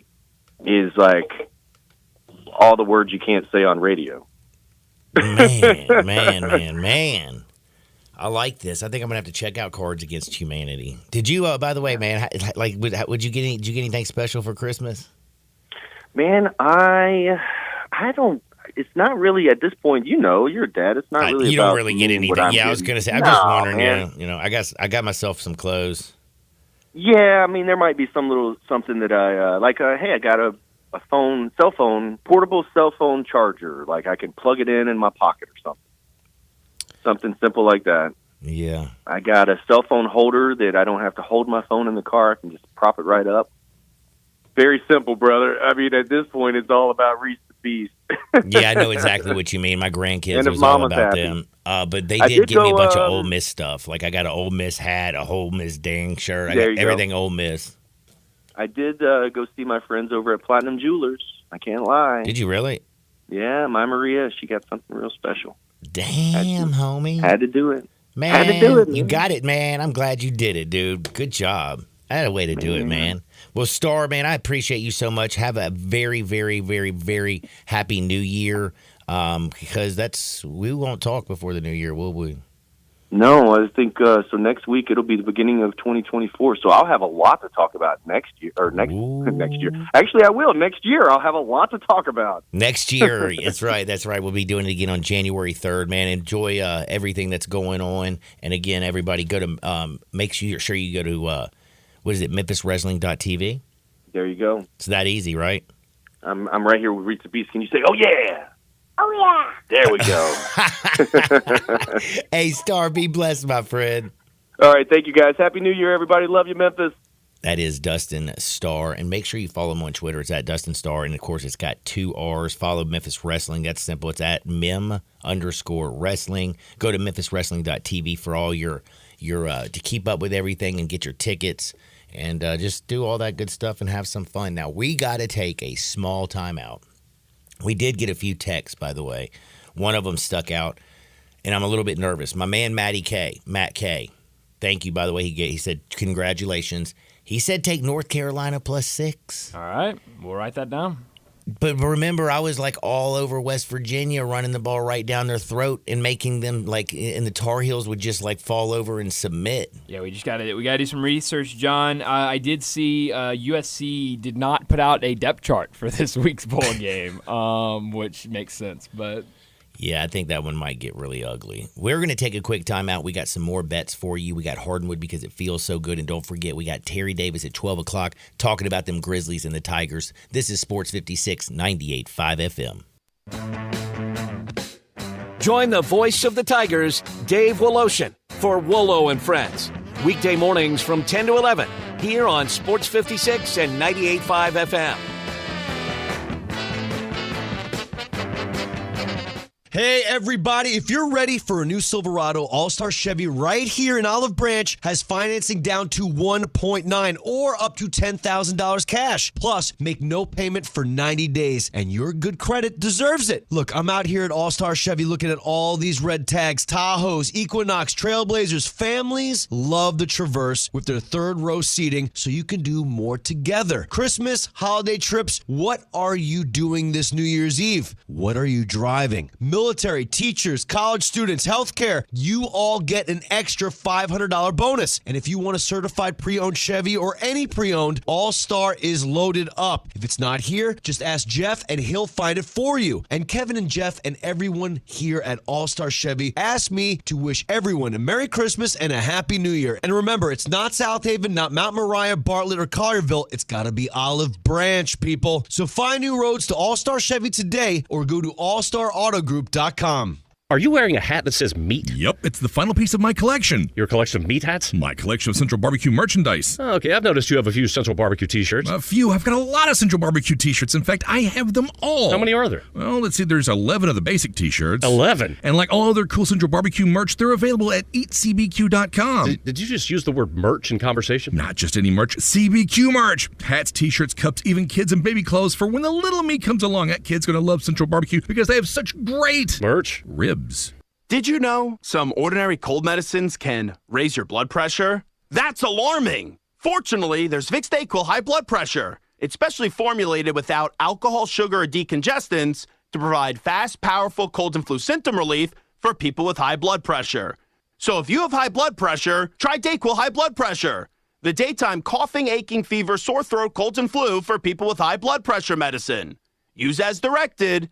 is like all the words you can't say on radio. Man. I like this. I think I'm gonna have to check out Cards Against Humanity. Did you? By the way, man, would you get any? Did you get anything special for Christmas? Man, I don't. It's not really at this point. You're a dad. It's not really. You about don't really get me, anything. what I'm Yeah, I was getting. gonna say. I'm No, just wondering. man. I got myself some clothes. Yeah, I mean, there might be something that I like. Hey, I got a portable cell phone charger. Like I can plug it in my pocket or something simple like that. Yeah. I got a cell phone holder that I don't have to hold my phone in the car. I can just prop it right up. Very simple, brother. I mean, at this point, it's all about Reese the Beast. Yeah, I know exactly what you mean. My grandkids, And it if was all Mama's about happy. them. But they I did did give me a go, bunch of Ole Miss stuff. Like I got an Ole Miss hat, a Ole Miss dang shirt. I There got you go. everything Ole Miss. I did go see my friends over at Platinum Jewelers. I can't lie. Did you really? Yeah, my Maria, she got something real special. Damn, homie. Had to do it. Man, Had to do it, you man. got it, man. I'm glad you did it, dude. Good job. I had a way to do it, man. Well, Star, man, I appreciate you so much. Have a very, very, very, very happy New Year. Because we won't talk before the New Year, will we? No, I think so. Next week it'll be the beginning of 2024. So I'll have a lot to talk about next year. Next year. Actually, I will. Next year I'll have a lot to talk about. Next year. That's right. That's right. We'll be doing it again on January 3rd, man. Enjoy everything that's going on. And again, everybody go to make sure you go to what is it, MemphisWrestling.tv? There you go. It's that easy, right? I'm right here with Reese the Beast. Can you say, "Oh yeah"? Oh yeah. There we go. Hey, Star, be blessed, my friend. All right, thank you guys. Happy New Year, everybody. Love you, Memphis. That is Dustin Starr. And make sure you follow him on Twitter. It's at Dustin Starr. And, of course, it's got 2 R's. Follow Memphis Wrestling. That's simple. It's at mem_wrestling. Go to memphiswrestling.tv for all your to keep up with everything and get your tickets. And just do all that good stuff and have some fun. Now, we got to take a small time out. We did get a few texts, by the way. One of them stuck out, and I'm a little bit nervous. My man, Matt K. Thank you, by the way. He said, congratulations. He said take North Carolina +6. All right. We'll write that down. But remember, I was like all over West Virginia running the ball right down their throat and making them and the Tar Heels would just fall over and submit. Yeah, we gotta do some research, John. I did see USC did not put out a depth chart for this week's bowl game, which makes sense. But yeah, I think that one might get really ugly. We're going to take a quick time out. We got some more bets for you. We got Hardwood because it feels so good. And don't forget, we got Terry Davis at 12 o'clock talking about them Grizzlies and the Tigers. This is Sports 56, 98.5 FM. Join the voice of the Tigers, Dave Woloshin, for Wolo and Friends. Weekday mornings from 10 to 11 here on Sports 56 and 98.5 FM. Hey, everybody, if you're ready for a new Silverado, All-Star Chevy right here in Olive Branch has financing down to 1.9 or up to $10,000 cash. Plus, make no payment for 90 days, and your good credit deserves it. Look, I'm out here at All-Star Chevy looking at all these red tags, Tahoes, Equinox, Trailblazers. Families love the Traverse with their third row seating so you can do more together. Christmas, holiday trips, what are you doing this New Year's Eve? What are you driving? military, teachers, college students, healthcare, you all get an extra $500 bonus. And if you want a certified pre-owned Chevy or any pre-owned, All-Star is loaded up. If it's not here, just ask Jeff and he'll find it for you. And Kevin and Jeff and everyone here at All-Star Chevy asked me to wish everyone a Merry Christmas and a Happy New Year. And remember, it's not South Haven, not Mount Moriah, Bartlett, or Collierville. It's got to be Olive Branch, people. So find new roads to All-Star Chevy today or go to allstarautogroup.com. Are you wearing a hat that says meat? Yep, it's the final piece of my collection. Your collection of meat hats? My collection of Central Barbecue merchandise. Okay, I've noticed you have a few Central Barbecue t-shirts. A few. I've got a lot of Central Barbecue t-shirts. In fact, I have them all. How many are there? Well, let's see. There's 11 of the basic t-shirts. 11? And like all other cool Central Barbecue merch, they're available at eatcbq.com. Did you just use the word merch in conversation? Not just any merch. CBQ merch. Hats, t-shirts, cups, even kids and baby clothes. For when the little me comes along, that kid's going to love Central Barbecue because they have such great merch. Ribs. Did you know some ordinary cold medicines can raise your blood pressure? That's alarming! Fortunately, there's Vicks DayQuil High Blood Pressure. It's specially formulated without alcohol, sugar, or decongestants to provide fast, powerful cold and flu symptom relief for people with high blood pressure. So if you have high blood pressure, try DayQuil High Blood Pressure, the daytime coughing, aching, fever, sore throat, colds, and flu for people with high blood pressure medicine. Use as directed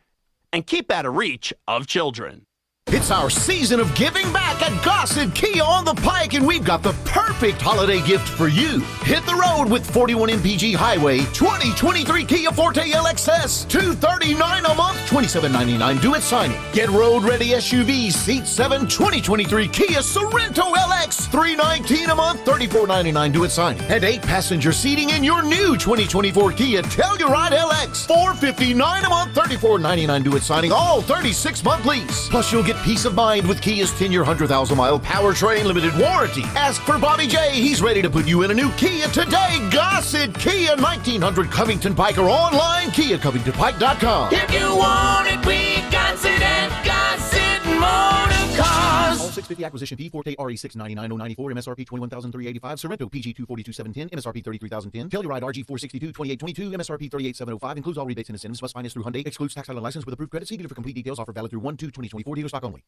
and keep out of reach of children. It's our season of giving back at Gossett Kia on the Pike, and we've got the perfect holiday gift for you. Hit the road with 41 MPG Highway 2023 Kia Forte LXS, $239 a month, $27.99 due at signing. Get road-ready SUV Seat 7 2023 Kia Sorento LX, $319 a month, $34.99 due at signing. And 8-passenger seating in your new 2024 Kia Telluride LX, $459 a month, $34.99 due at signing, all 36-month lease. Plus, you'll get peace of mind with Kia's 10-year, 100,000-mile powertrain limited warranty. Ask for Bobby J. He's ready to put you in a new Kia today. Gossett Kia, 1900 Covington Pike, or online, KiaCovingtonPike.com. If you want it, we got it at Gossett Motor Cars. All 650 acquisition fee, Forte RE 699,094, MSRP 21,385, Sorrento PG 242,710, MSRP 33,010, Telluride RG 462, 2822, MSRP 38,705, includes all rebates and incentives, must finance through Hyundai, excludes tax title license with approved credit. See dealer for complete details. Offer valid through 1/2/2024, dealer stock only.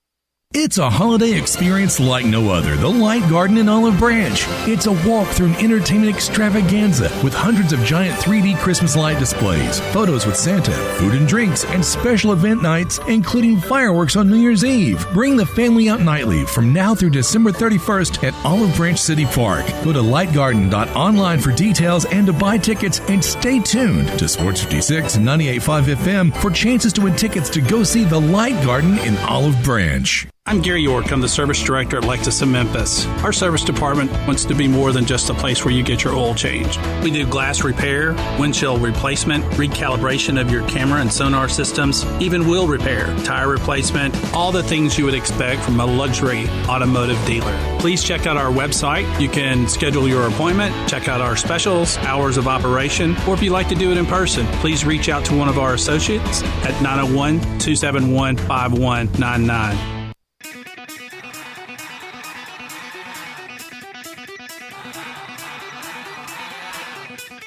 It's a holiday experience like no other. The Light Garden in Olive Branch. It's a walk through an entertainment extravaganza with hundreds of giant 3D Christmas light displays, photos with Santa, food and drinks, and special event nights, including fireworks on New Year's Eve. Bring the family out nightly from now through December 31st at Olive Branch City Park. Go to lightgarden.online for details and to buy tickets, and stay tuned to Sports 56 and 98.5 FM for chances to win tickets to go see the Light Garden in Olive Branch. I'm Gary York. I'm the service director at Lexus of Memphis. Our service department wants to be more than just a place where you get your oil changed. We do glass repair, windshield replacement, recalibration of your camera and sonar systems, even wheel repair, tire replacement, all the things you would expect from a luxury automotive dealer. Please check out our website. You can schedule your appointment, check out our specials, hours of operation, or if you'd like to do it in person, please reach out to one of our associates at 901-271-5199.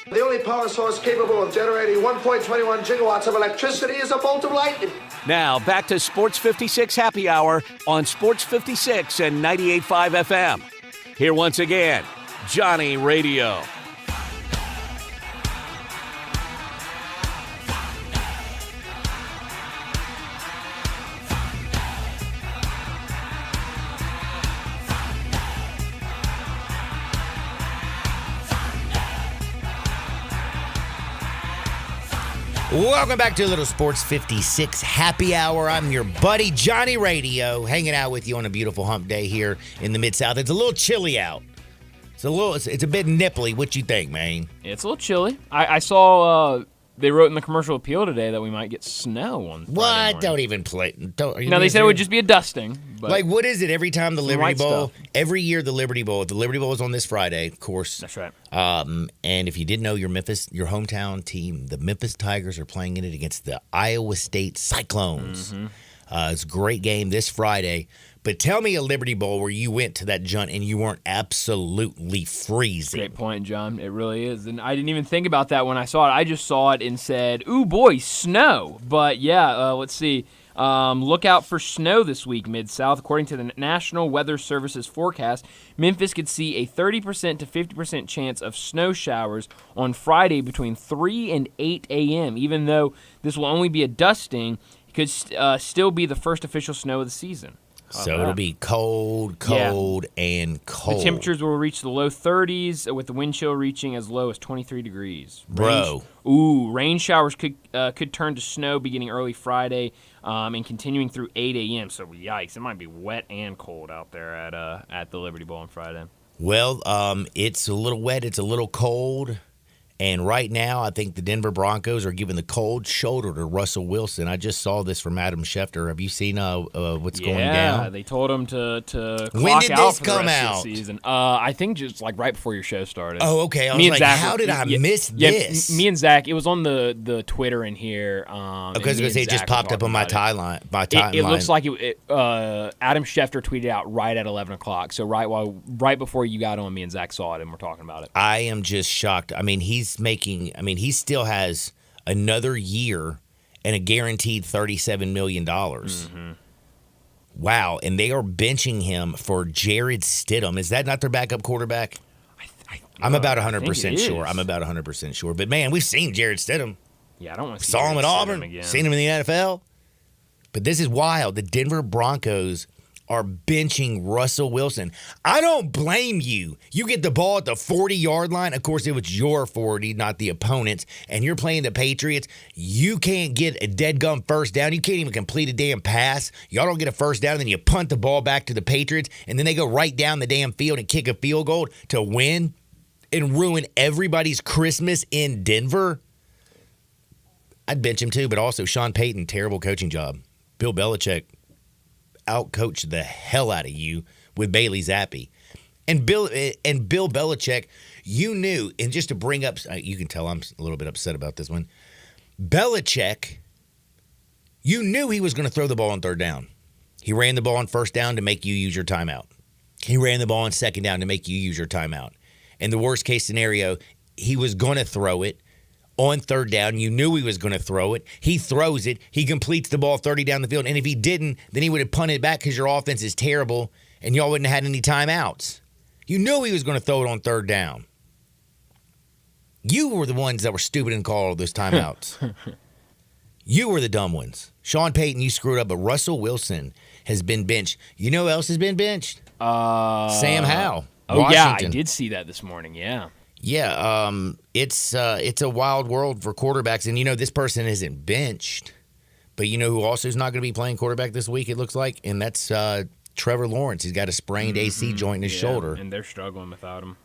The only power source capable of generating 1.21 gigawatts of electricity is a bolt of lightning. Now, back to Sports 56 Happy Hour on Sports 56 and 98.5 FM. Here once again, Johnny Radio. Welcome back to a little Sports 56 Happy Hour. I'm your buddy Johnny Radio, hanging out with you on a beautiful hump day here in the Mid-South. It's a little chilly out. It's a bit nipply. What you think, man? It's a little chilly. I saw they wrote in the commercial appeal today that we might get snow on Friday morning. Don't even play. No, they said it would just be a dusting. But like, what is it every time the Liberty Bowl? Stuff. Every year the Liberty Bowl is on this Friday, of course. That's right. And if you didn't know, your hometown team, the Memphis Tigers, are playing in it against the Iowa State Cyclones. Mm-hmm. It's a great game this Friday. But tell me a Liberty Bowl where you went to that junt and you weren't absolutely freezing. Great point, John. It really is. And I didn't even think about that when I saw it. I just saw it and said, ooh, boy, snow. But, yeah, let's see. Look out for snow this week, Mid-South. According to the National Weather Service's forecast, Memphis could see a 30% to 50% chance of snow showers on Friday between 3 and 8 a.m. Even though this will only be a dusting, it could still be the first official snow of the season. So it'll be cold, and cold. The temperatures will reach the low 30s, with the wind chill reaching as low as 23 degrees. Bro. Rain showers could turn to snow beginning early Friday and continuing through 8 a.m. So, yikes, it might be wet and cold out there at the Liberty Bowl on Friday. Well, it's a little wet, it's a little cold. And right now, I think the Denver Broncos are giving the cold shoulder to Russell Wilson. I just saw this from Adam Schefter. Have you seen what's going down? Yeah, they told him to clock When did out this for the come rest out? of the season. I think just like right before your show started. Oh, okay. I was like, how did I miss this? Me and Zach, it was on the Twitter in here. Because it just popped up on my timeline. It looks like Adam Schefter tweeted out right at 11 o'clock. So right before you got on, me and Zach saw it and we're talking about it. I am just shocked. I mean, he still has another year and a guaranteed $37 million. Mm-hmm. Wow. And they are benching him for Jared Stidham. Is that not their backup quarterback? I'm about 100% sure. I'm about 100% sure. But, man, we've seen Jared Stidham. Yeah, I don't want to see Saw him at Auburn. again. Seen him in the NFL. But this is wild. The Denver Broncos are benching Russell Wilson. I don't blame you. You get the ball at the 40-yard line. Of course, it was your 40, not the opponent's, and you're playing the Patriots. You can't get a dead gum first down. You can't even complete a damn pass. Y'all don't get a first down, and then you punt the ball back to the Patriots, and then they go right down the damn field and kick a field goal to win and ruin everybody's Christmas in Denver. I'd bench him too, but also Sean Payton, terrible coaching job. Bill Belichick outcoached the hell out of you with Bailey Zappi. And Bill Belichick, you knew, and just to bring up, you can tell I'm a little bit upset about this one. Belichick, you knew he was going to throw the ball on third down. He ran the ball on first down to make you use your timeout. He ran the ball on second down to make you use your timeout. And the worst case scenario, he was going to throw it on third down. You knew he was going to throw it. He throws it. He completes the ball 30 down the field. And if he didn't, then he would have punted it back because your offense is terrible and y'all wouldn't have had any timeouts. You knew he was going to throw it on third down. You were the ones that were stupid and called all those timeouts. You were the dumb ones. Sean Payton, you screwed up, but Russell Wilson has been benched. You know who else has been benched? Sam Howell. Oh, Washington. yeah, I did see that this morning, yeah. Yeah, it's a wild world for quarterbacks. And, this person isn't benched. But you know who also is not going to be playing quarterback this week, it looks like? And that's Trevor Lawrence. He's got a sprained AC joint in his shoulder. And they're struggling without him.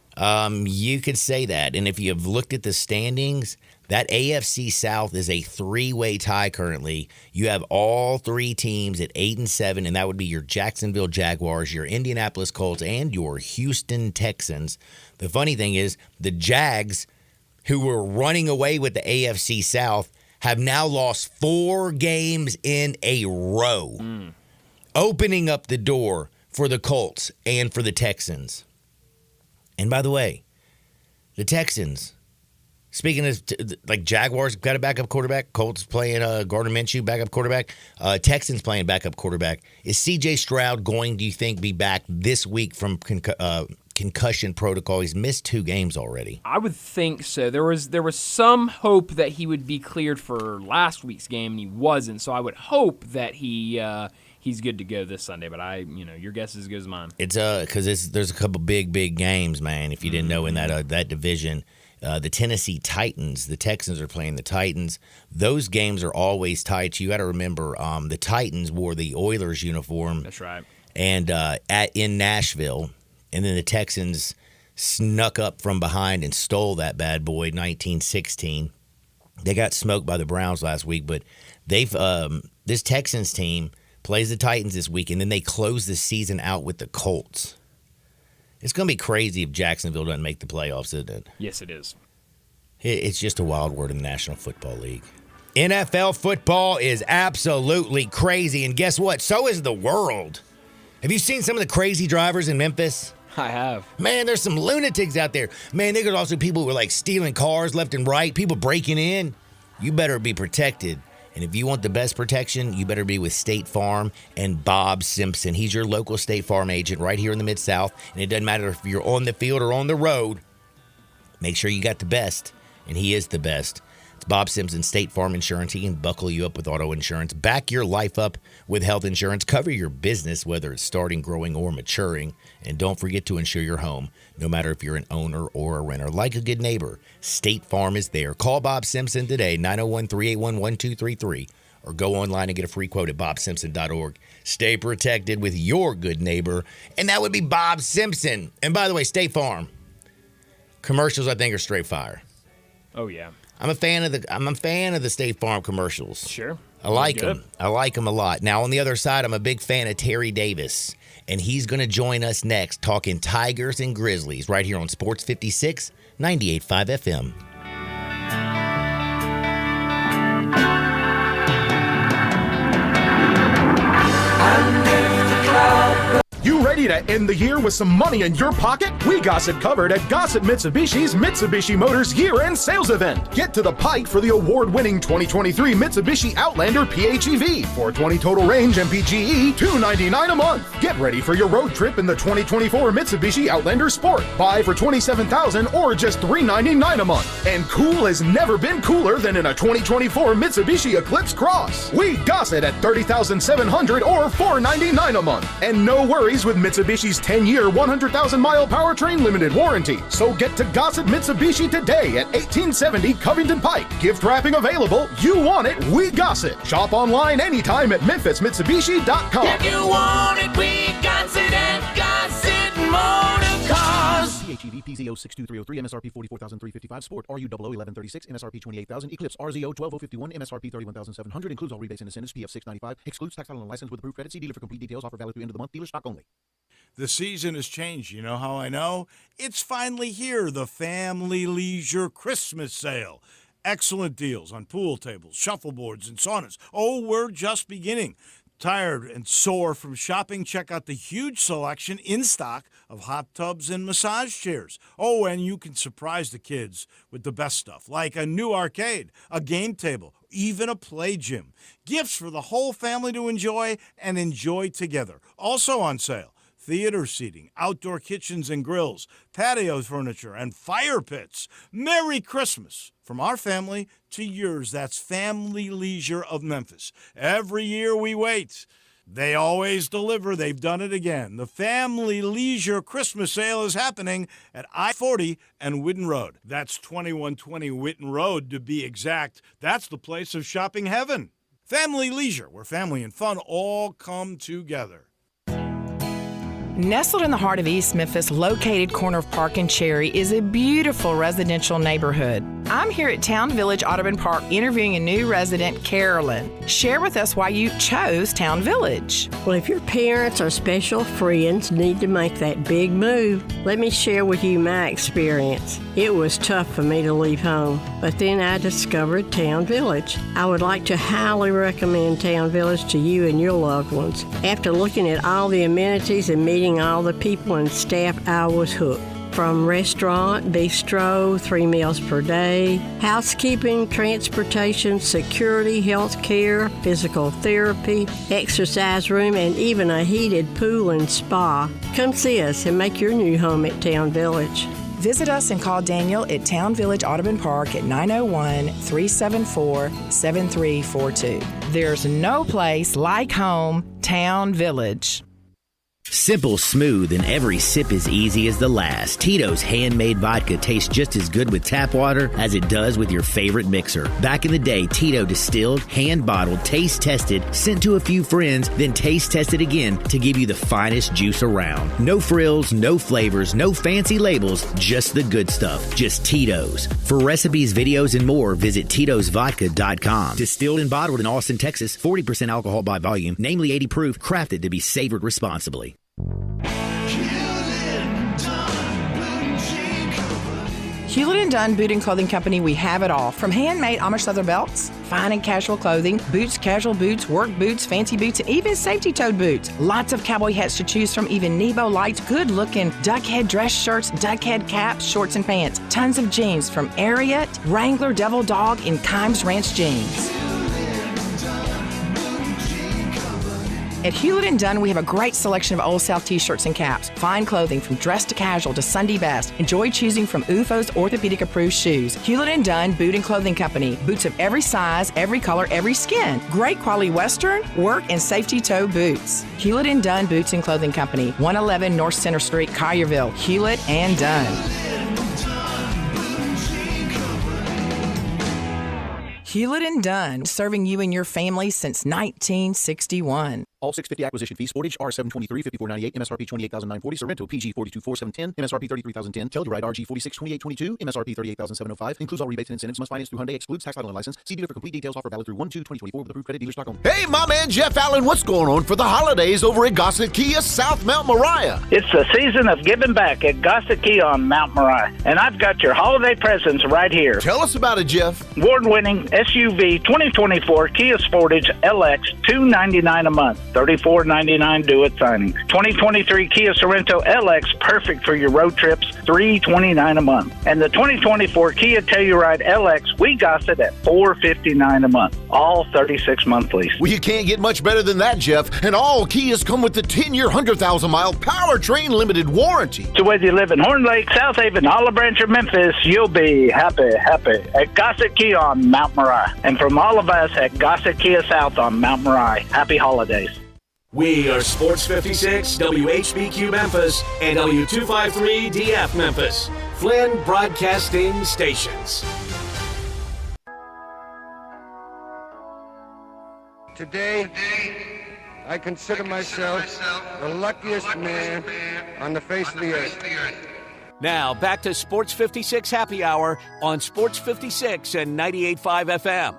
You could say that. And if you've looked at the standings, that AFC South is a three-way tie currently. You have all three teams at 8-7, and that would be your Jacksonville Jaguars, your Indianapolis Colts, and your Houston Texans. The funny thing is, the Jags, who were running away with the AFC South, have now lost 4 games in a row, opening up the door for the Colts and for the Texans. And by the way, the Texans, speaking of, Jaguars got a backup quarterback, Colts playing Gardner Minshew, backup quarterback, Texans playing backup quarterback. Is C.J. Stroud going, do you think, be back this week from concussion protocol? He's missed 2 games already. I would think so. There was some hope that he would be cleared for last week's game, and he wasn't. So I would hope that he's good to go this Sunday, but your guess is as good as mine. It's because there's a couple big games, man. If you didn't know, in that division, the Tennessee Titans, the Texans are playing the Titans. Those games are always tight. You got to remember, the Titans wore the Oilers uniform. That's right. And in Nashville, and then the Texans snuck up from behind and stole that bad boy. 1916. They got smoked by the Browns last week, but they've this Texans team plays the Titans this week, and then they close the season out with the Colts. It's going to be crazy if Jacksonville doesn't make the playoffs, isn't it? Yes, it is. It's just a wild word in the National Football League. NFL football is absolutely crazy, and guess what? So is the world. Have you seen some of the crazy drivers in Memphis? I have. Man, there's some lunatics out there. Man, there's also people who are stealing cars left and right, people breaking in. You better be protected. And if you want the best protection, you better be with State Farm and Bob Simpson. He's your local State Farm agent right here in the Mid-South. And it doesn't matter if you're on the field or on the road. Make sure you got the best, and he is the best. It's Bob Simpson, State Farm Insurance. He can buckle you up with auto insurance, back your life up with health insurance, cover your business, whether it's starting, growing, or maturing. And don't forget to insure your home, no matter if you're an owner or a renter. Like a good neighbor, State Farm is there. Call Bob Simpson today, 901-381-1233, or go online and get a free quote at bobsimpson.org. Stay protected with your good neighbor, and that would be Bob Simpson. And by the way, State Farm commercials, I think, are straight fire. Oh yeah. I'm a fan of the State Farm commercials. Sure. I like them. I like them a lot. Now, on the other side, I'm a big fan of Terry Davis, and he's going to join us next talking Tigers and Grizzlies right here on Sports 56, 98.5 FM. You ready to end the year with some money in your pocket? We got it covered at Gossett Mitsubishi's Mitsubishi Motors year-end sales event. Get to the Pike for the award-winning 2023 Mitsubishi Outlander PHEV. 420 total range MPGE, $299 a month. Get ready for your road trip in the 2024 Mitsubishi Outlander Sport. Buy for $27,000 or just $399 a month. And cool has never been cooler than in a 2024 Mitsubishi Eclipse Cross. We Gossett at $30,700 or $499 a month. And no worries with Mitsubishi's 10-year, 100,000-mile powertrain limited warranty. So get to Gossett Mitsubishi today at 1870 Covington Pike. Gift wrapping available. You want it, we Gossett. Shop online anytime at MemphisMitsubishi.com. If you want it, we Gossett at Gossett Motor Cars. PHEV PZ062,303 MSRP 44,355 Sport RU 001136 MSRP 28,000 Eclipse RZO 12051 MSRP 31,700 includes all rebates and incentives PF 695 excludes tax title and license with approved credit. See dealer for complete details. Offer valid through end of the month. Dealer stock only. The season has changed. You know how I know? It's finally here, the Family Leisure Christmas Sale. Excellent deals on pool tables, shuffleboards, and saunas. Oh, we're just beginning. Tired and sore from shopping? Check out the huge selection in stock of hot tubs and massage chairs. Oh, and you can surprise the kids with the best stuff, like a new arcade, a game table, even a play gym. Gifts for the whole family to enjoy and enjoy together. Also on sale, theater seating, outdoor kitchens and grills, patio furniture, and fire pits. Merry Christmas from our family to yours. That's Family Leisure of Memphis. Every year we wait. They always deliver. They've done it again. The Family Leisure Christmas Sale is happening at I-40 and Whitten Road. That's 2120 Whitten Road to be exact. That's the place of shopping heaven. Family Leisure, where family and fun all come together. Nestled in the heart of East Memphis, located corner of Park and Cherry, is a beautiful residential neighborhood. I'm here at Town Village Audubon Park interviewing a new resident, Carolyn. Share with us why you chose Town Village. Well, if your parents or special friends need to make that big move, let me share with you my experience. It was tough for me to leave home, but then I discovered Town Village. I would like to highly recommend Town Village to you and your loved ones. After looking at all the amenities and meeting all the people and staff, I was hooked. From restaurant, bistro, 3 meals per day, housekeeping, transportation, security, health care, physical therapy, exercise room, and even a heated pool and spa. Come see us and make your new home at Town Village. Visit us and call Daniel at Town Village Audubon Park at 901-374-7342. There's no place like home, Town Village. Simple, smooth, and every sip as easy as the last. Tito's handmade vodka tastes just as good with tap water as it does with your favorite mixer. Back in the day, Tito distilled, hand-bottled, taste-tested, sent to a few friends, then taste-tested again to give you the finest juice around. No frills, no flavors, no fancy labels, just the good stuff. Just Tito's. For recipes, videos, and more, visit Tito'sVodka.com. Distilled and bottled in Austin, Texas, 40% alcohol by volume, namely 80 proof, crafted to be savored responsibly. Hewlett & Dunn Boot and Clothing Company, we have it all. From handmade Amish leather belts, fine and casual clothing, boots, casual boots, work boots, fancy boots, and even safety-toed boots. Lots of cowboy hats to choose from, even Nebo lights, good-looking duck head dress shirts, duck head caps, shorts, and pants. Tons of jeans from Ariat, Wrangler, Devil Dog, and Kimes Ranch jeans. At Hewlett & Dunn, we have a great selection of Old South t-shirts and caps. Fine clothing from dress to casual to Sunday best. Enjoy choosing from UFO's orthopedic approved shoes. Hewlett & Dunn Boot and Clothing Company. Boots of every size, every color, every skin. Great quality Western, work, and safety toe boots. Hewlett & Dunn Boots and Clothing Company. 111 North Center Street, Collierville. Hewlett & Dunn. Hewlett & Dunn, serving you and your family since 1961. All 650 acquisition fees. Sportage R723 5498 MSRP 28940. Sorrento PG 424,710 MSRP 33,010. Telluride RG 462822 MSRP 38,705. Includes all rebates and incentives. Must finance through Hyundai. Excludes tax, title, and license. See dealer for complete details. Offer valid through 1/2/2024 with approved credit. Dealer stock only. Hey, my man Jeff Allen, what's going on for the holidays over at Gossett Kia South Mount Moriah? It's the season of giving back at Gossett Kia on Mount Moriah, and I've got your holiday presents right here. Tell us about it, Jeff. Award-winning SUV 2024 Kia Sportage LX, $299 a month, $34.99 due at signing. 2023 Kia Sorrento LX, perfect for your road trips, $329 a month. And the 2024 Kia Telluride LX, we got it at $459 a month, all 36-month lease. Well, you can't get much better than that, Jeff. And all Kias come with the 10-year, 100,000-mile powertrain limited warranty. So whether you live in Horn Lake, South Haven, Olive Branch, or Memphis, you'll be happy at Gossett Kia on Mount Moriah. And from all of us at Gossett Kia South on Mount Moriah, happy holidays. We are Sports 56, WHBQ Memphis, and W253DF Memphis. Flynn Broadcasting Stations. Today, I consider myself the luckiest man on the face of the earth. Now, back to Sports 56 Happy Hour on Sports 56 and 98.5 FM.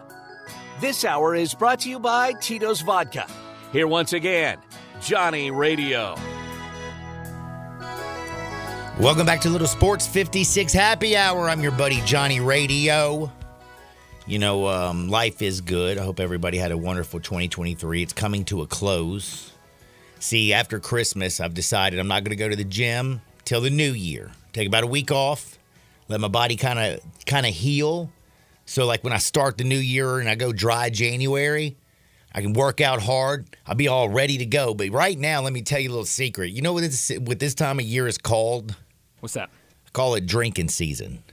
This hour is brought to you by Tito's Vodka. Here once again, Johnny Radio. Welcome back to Little Sports 56 Happy Hour. I'm your buddy Johnny Radio. You know, life is good. I hope everybody had a wonderful 2023. It's coming to a close. See, after Christmas, I've decided I'm not going to go to the gym till the new year. Take about a week off, let my body kind of heal. So, like, when I start the new year and I go dry January, I can work out hard. I'll be all ready to go. But right now, let me tell you a little secret. You know what this time of year is called? What's that? I call it drinking season.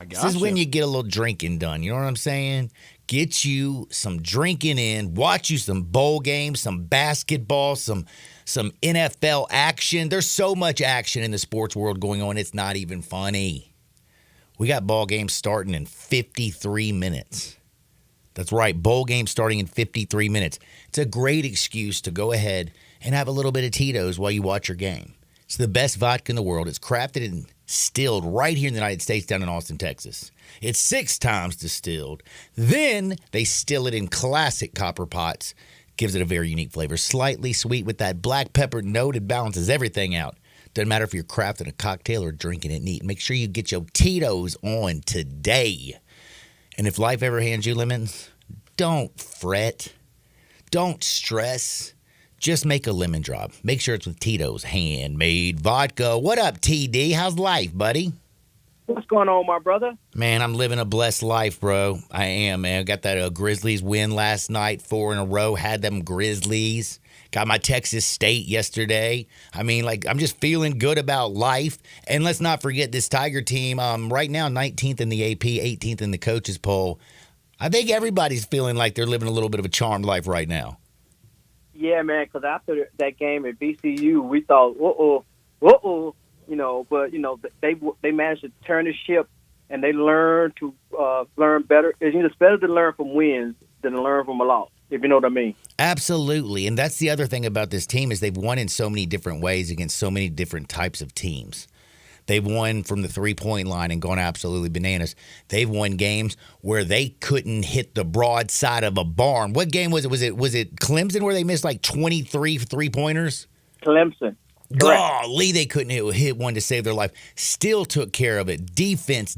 This is when you get a little drinking done. You know what I'm saying? Get you some drinking in. Watch you some bowl games, some basketball, some NFL action. There's so much action in the sports world going on, it's not even funny. We got ball games starting in 53 minutes. That's right, bowl game starting in 53 minutes. It's a great excuse to go ahead and have a little bit of Tito's while you watch your game. It's the best vodka in the world. It's crafted and distilled right here in the United States down in Austin, Texas. It's 6 times distilled. Then they still it in classic copper pots. Gives it a very unique flavor. Slightly sweet with that black pepper note. It balances everything out. Doesn't matter if you're crafting a cocktail or drinking it neat. Make sure you get your Tito's on today. And if life ever hands you lemons, don't fret. Don't stress. Just make a lemon drop. Make sure it's with Tito's handmade vodka. What up, TD? How's life, buddy? What's going on, my brother? Man, I'm living a blessed life, bro. I am, man. I got that Grizzlies win last night, 4 in a row. Had them Grizzlies. Got my Texas State yesterday. I mean, like, I'm just feeling good about life. And let's not forget this Tiger team. Right now, 19th in the AP, 18th in the coaches poll. I think everybody's feeling like they're living a little bit of a charmed life right now. Yeah, man, because after that game at VCU, we thought, you know, but, you know, they managed to turn the ship and they learned to learn better. It's better to learn from wins than to learn from a loss, if you know what I mean. Absolutely. And that's the other thing about this team is they've won in so many different ways against so many different types of teams. They've won from the three-point line and gone absolutely bananas. They've won games where they couldn't hit the broadside of a barn. What game was it? Was it Clemson where they missed like 23 three-pointers? Clemson. Golly, they couldn't hit one to save their life. Still took care of it. Defense.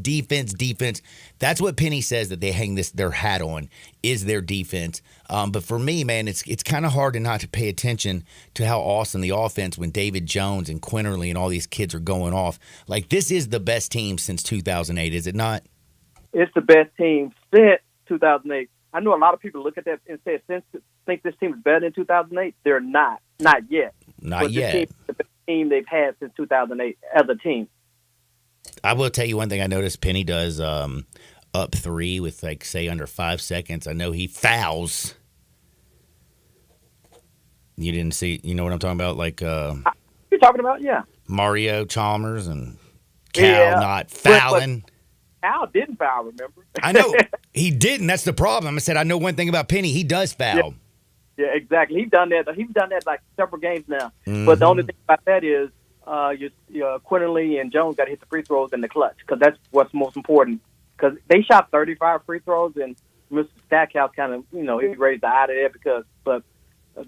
That's what Penny says that they hang their hat on is their defense. But for me, man, it's kind of hard to not to pay attention to how awesome the offense when David Jones and Quinterly and all these kids are going off. Like, this is the best team since 2008, is it not? It's the best team since 2008. I know a lot of people look at that and say since think this team is better than 2008? They're not yet. Not yet. This team is the best team they've had since 2008 as a team. I will tell you one thing I noticed Penny does up 3 with, like, say, under 5 seconds. I know he fouls. You didn't see, you know what I'm talking about? Like You're talking about, yeah. Mario Chalmers and Cal not fouling. But Cal didn't foul, remember? I know. He didn't. That's the problem. I said, I know one thing about Penny. He does foul. Yeah, exactly. He's done that like several games now. But the only thing about that is Quentin Lee and Jones got to hit the free throws in the clutch because that's what's most important. Because they shot 35 free throws, and Mr. Stackhouse kind of, he raised the eye to that but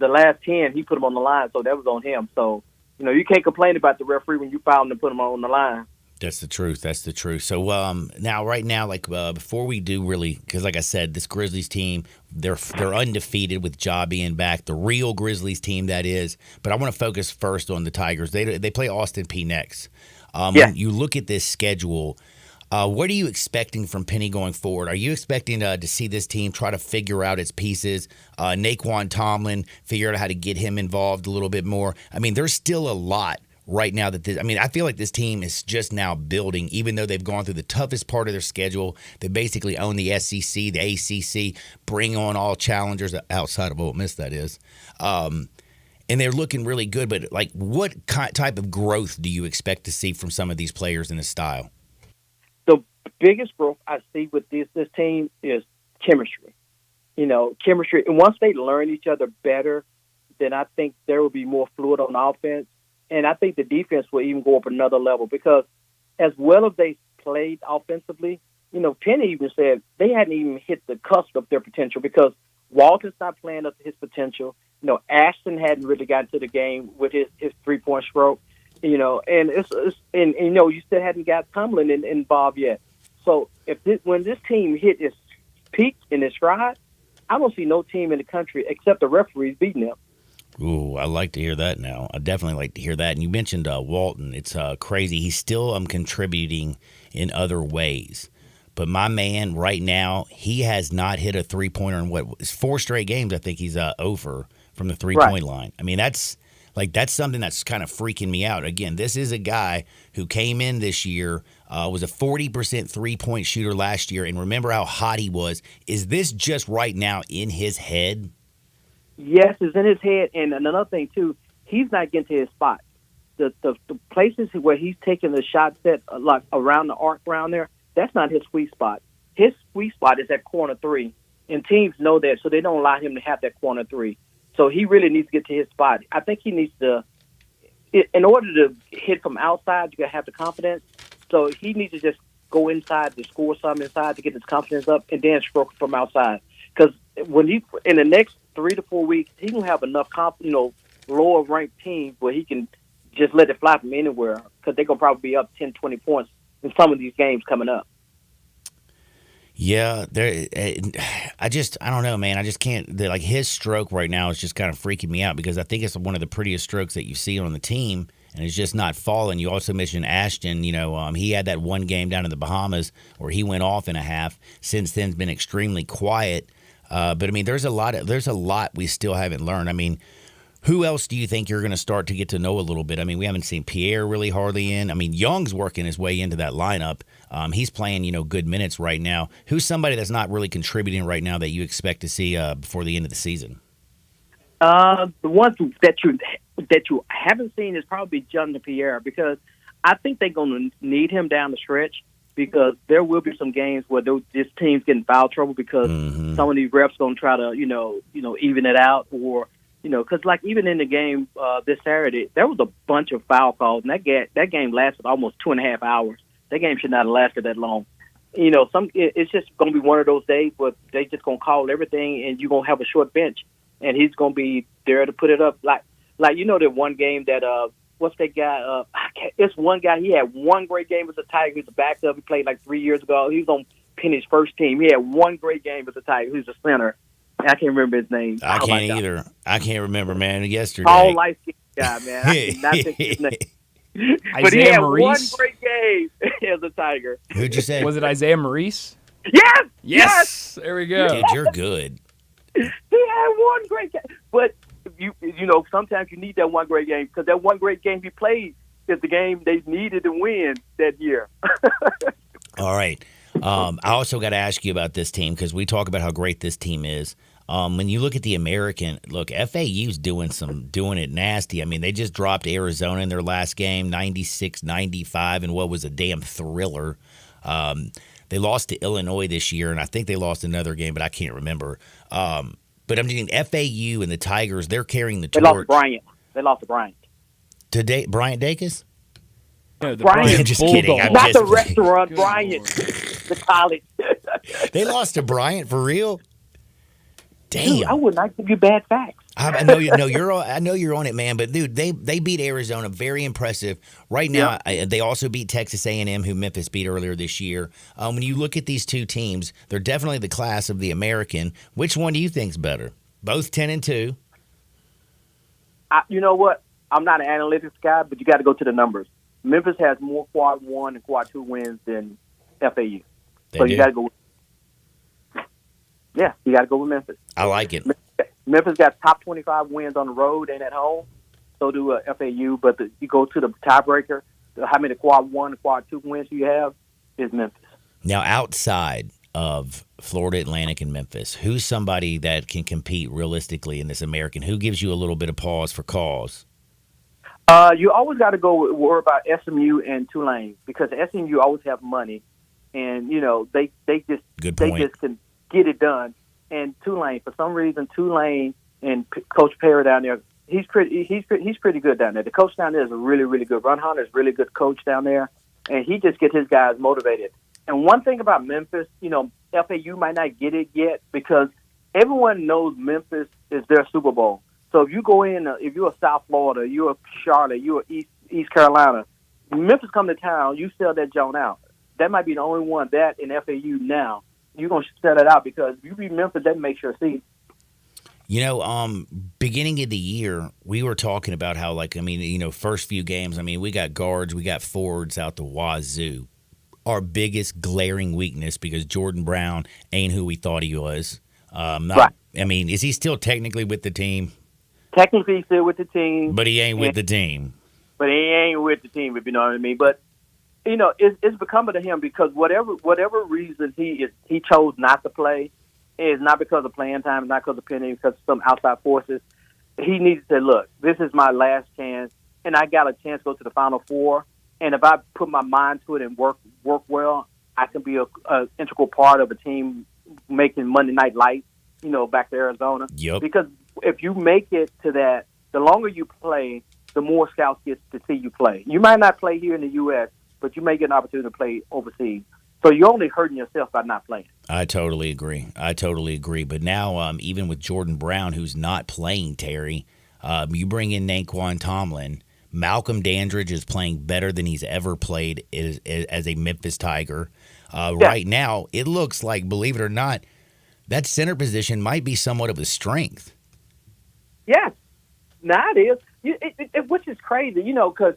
the last 10, he put them on the line, so that was on him. So, you can't complain about the referee when you foul him and put him on the line. That's the truth. That's the truth. So right now, before we do really, because like I said, this Grizzlies team, they're undefeated with Ja being back, the real Grizzlies team that is. But I want to focus first on the Tigers. They play Austin Peay next. When you look at this schedule, what are you expecting from Penny going forward? Are you expecting to see this team try to figure out its pieces? Naquan Tomlin, figure out how to get him involved a little bit more. I mean, there's still a lot right now I feel like this team is just now building, even though they've gone through the toughest part of their schedule. They basically own the SEC, the ACC, bring on all challengers outside of Ole Miss, that is. And they're looking really good, but like what type of growth do you expect to see from some of these players in this style? The biggest growth I see with this team is chemistry. Chemistry. And once they learn each other better, then I think there will be more fluid on offense. And I think the defense will even go up another level because as well as they played offensively, Penny even said they hadn't even hit the cusp of their potential because Walton's not playing up to his potential. Ashton hadn't really gotten to the game with his 3-point stroke. And you still hadn't got Tomlin involved yet. So when this team hit its peak in its stride, I don't see no team in the country except the referees beating them. Ooh, I like to hear that now. I definitely like to hear that. And you mentioned Walton. It's crazy. He's still contributing in other ways. But my man, right now, he has not hit a three-pointer in 4 straight games. I think he's over from the three-point line. I mean, that's something that's kind of freaking me out. Again, this is a guy who came in this year, was a 40% three-point shooter last year, and remember how hot he was. Is this just right now in his head? Yes, it's in his head. And another thing, too, he's not getting to his spot. The places where he's taking the shot set, like around the arc around there, that's not his sweet spot. His sweet spot is at corner 3, and teams know that, so they don't allow him to have that corner 3. So he really needs to get to his spot. I think he needs to, in order to hit from outside, you got to have the confidence. So he needs to just go inside to score something inside to get his confidence up and then stroke from outside. Because when in the next 3 to 4 weeks, he can have enough, lower ranked teams where he can just let it fly from anywhere because they're going to probably be up 10, 20 points in some of these games coming up. Yeah, I don't know, man. I just can't. His stroke right now is just kind of freaking me out because I think it's one of the prettiest strokes that you see on the team, and it's just not falling. You also mentioned Ashton. He had that one game down in the Bahamas where he went off in a half. Since then, been extremely quiet. But I mean, there's a lot we still haven't learned. I mean, who else do you think you're going to start to get to know a little bit? I mean, we haven't seen Pierre really hardly in. I mean, Young's working his way into that lineup. He's playing, good minutes right now. Who's somebody that's not really contributing right now that you expect to see before the end of the season? The ones that you haven't seen is probably Jonathan Pierre because I think they're going to need him down the stretch because there will be some games where this team's getting foul trouble because some of these refs going to try to, even it out or – because even in the game this Saturday, there was a bunch of foul calls, and that game lasted almost 2.5 hours. That game should not have lasted that long. It's just going to be one of those days where they just going to call everything, and you're going to have a short bench, and he's going to be there to put it up. That one game that what's that guy? It's one guy. He had one great game as a Tiger. He's a backup. He played 3 years ago. He was on Penny's first team. He had one great game as a Tiger. He was a center. I can't remember his name. I can't either. I can't remember, man. Yesterday. All life guy, man. I cannot think his name. But he had one great game as a Tiger. Who'd you say? Was it Isaiah Maurice? Yes! Yes! There we go. Dude, you're good. had one great game, but you know sometimes you need that one great game because that one great game he played is the game they needed to win that year. All right. I also got to ask you about this team because we talk about how great this team is. When you look at the American, look, FAU's doing it nasty. I mean, they just dropped Arizona in their last game, 96-95, and what was a damn thriller. They lost to Illinois this year, and I think they lost another game, but I can't remember. But I'm thinking FAU and the Tigers, they're carrying the torch. They lost to Bryant. Today, Bryant Dacus? No, the Bryant. Just kidding. I'm Not just the restaurant, Bryant. The college. They lost to Bryant for real? Damn. Dude, I would not give you bad facts. I know you're on it, man. But dude, they beat Arizona, very impressive. Right now, they also beat Texas A&M, who Memphis beat earlier this year. When you look at these two teams, they're definitely the class of the American. Which one do you think's better? Both 10-2. You know what? I'm not an analytics guy, but you got to go to the numbers. Memphis has more quad 1 and quad 2 wins than FAU. So you got to go. Yeah, you got to go with Memphis. I like it. Memphis got top 25 wins on the road and at home. So do FAU. But you go to the tiebreaker, how many quad 1 and quad 2 wins you have is Memphis. Now, outside of Florida Atlantic and Memphis, who's somebody that can compete realistically in this American? Who gives you a little bit of pause for cause? You always got to worry about SMU and Tulane because SMU always have money, and you know they just can get it done. And Tulane, for some reason, Tulane and Coach Perry down there, he's pretty good down there. The coach down there is a really, really good. Ron Hunter is a really good coach down there, and he just gets his guys motivated. And one thing about Memphis, you know, FAU might not get it yet because everyone knows Memphis is their Super Bowl. So if you go in, if you're a South Florida, you're a Charlotte, you're a East Carolina, Memphis come to town, you sell that joint out. That might be the only one that in FAU now. You're going to sell it out because if you beat Memphis, that makes your seat. You know, beginning of the year, we were talking about how, first few games, we got guards, we got forwards out the wazoo. Our biggest glaring weakness because Jordan Brown ain't who we thought he was. Right. Is he still technically with the team? Technically, he's still with the team. But he ain't with the team. But he ain't with the team, if you know what I mean. But, you know, it's becoming to him because whatever reason he chose not to play is not because of playing time, it's not because of penalty, because of some outside forces. He needs to say, look, this is my last chance, and I got a chance to go to the Final Four. And if I put my mind to it and work well, I can be a integral part of a team making Monday Night Lights, you know, back to Arizona. Yep. Because if you make it to that, the longer you play, the more scouts get to see you play. You might not play here in the U.S., but you may get an opportunity to play overseas. So you're only hurting yourself by not playing. I totally agree. But now, even with Jordan Brown, who's not playing, Terry, you bring in Naquan Tomlin. Malcolm Dandridge is playing better than he's ever played as a Memphis Tiger. Right now, it looks like, believe it or not, that center position might be somewhat of a strength. Yes. Now it is. Which is crazy, you know, because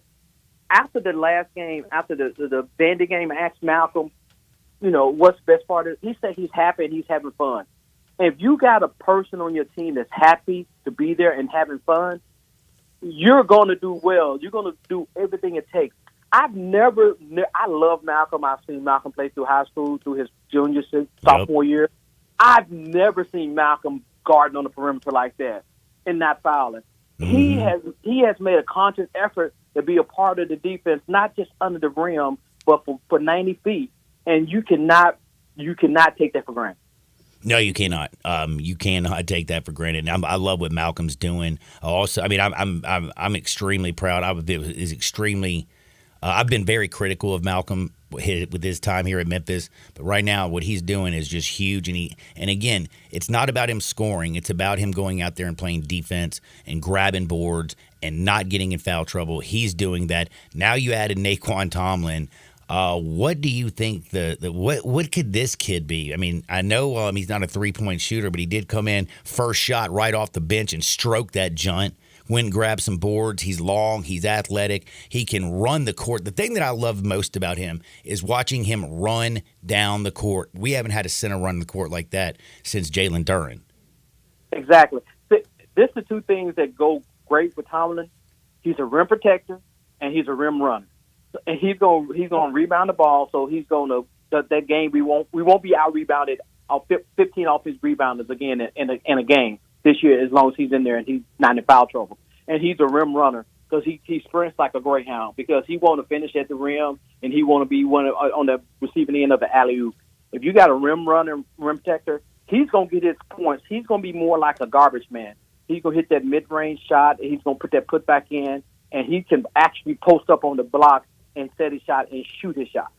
after the last game, after the Vandy game, I asked Malcolm, you know, what's the best part of it? He said he's happy and he's having fun. If you got a person on your team that's happy to be there and having fun, you're going to do well. You're going to do everything it takes. I love Malcolm. I've seen Malcolm play through high school, through his junior, sophomore year. I've never seen Malcolm guarding on the perimeter like that and not fouling. Mm-hmm. He has made a conscious effort to be a part of the defense, not just under the rim, but for 90 feet. And you cannot take that for granted. No, you cannot. You cannot take that for granted. And I love what Malcolm's doing. Also, I'm extremely proud. I've been very critical of Malcolm with his time here at Memphis, but right now what he's doing is just huge. And again, it's not about him scoring. It's about him going out there and playing defense and grabbing boards and not getting in foul trouble. He's doing that. Now you added Naquan Tomlin. What do you think what could this kid be? I mean, I know he's not a 3-point shooter, but he did come in first shot right off the bench and stroke that junt. Went and grabbed some boards. He's long. He's athletic. He can run the court. The thing that I love most about him is watching him run down the court. We haven't had a center run the court like that since Jalen Duren. Exactly. This are two things that go great with Tomlin. He's a rim protector and he's a rim runner, and he's gonna rebound the ball. So he's gonna that game we won't be out rebounded. 15 off his rebounders again in a game this year, as long as he's in there and he's not in foul trouble. And he's a rim runner because he sprints like a greyhound because he want to finish at the rim and he want to be on the receiving end of the alley-oop. If you got a rim runner, rim protector, he's gonna get his points. He's gonna be more like a garbage man. He's going to hit that mid-range shot, and he's going to put that putback in, and he can actually post up on the block and set his shot and shoot his shot.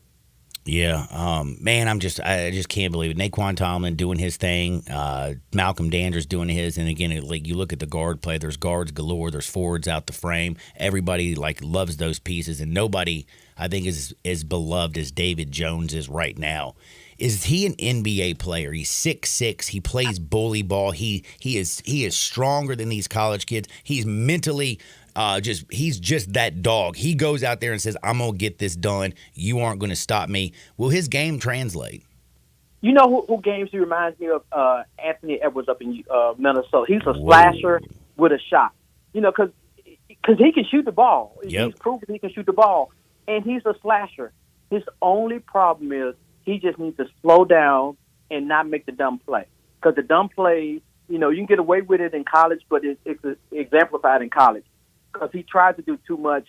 Yeah, man, I just can't believe it. Naquan Tomlin doing his thing, Malcolm Danders doing his, and again, like you look at the guard play. There's guards galore. There's forwards out the frame. Everybody loves those pieces, and nobody I think is as beloved as David Jones is right now. Is he an NBA player? He's 6'6". He plays bully ball. He is stronger than these college kids. He's mentally he's just that dog. He goes out there and says, "I'm gonna get this done. You aren't gonna stop me." Will his game translate? You know who games he reminds me of? Anthony Edwards up in Minnesota. He's a slasher with a shot. You know, because he can shoot the ball. Yep. He's proven he can shoot the ball, and he's a slasher. His only problem is he just needs to slow down and not make the dumb play. Because the dumb play, you know, you can get away with it in college, but it's exemplified in college. Because he tries to do too much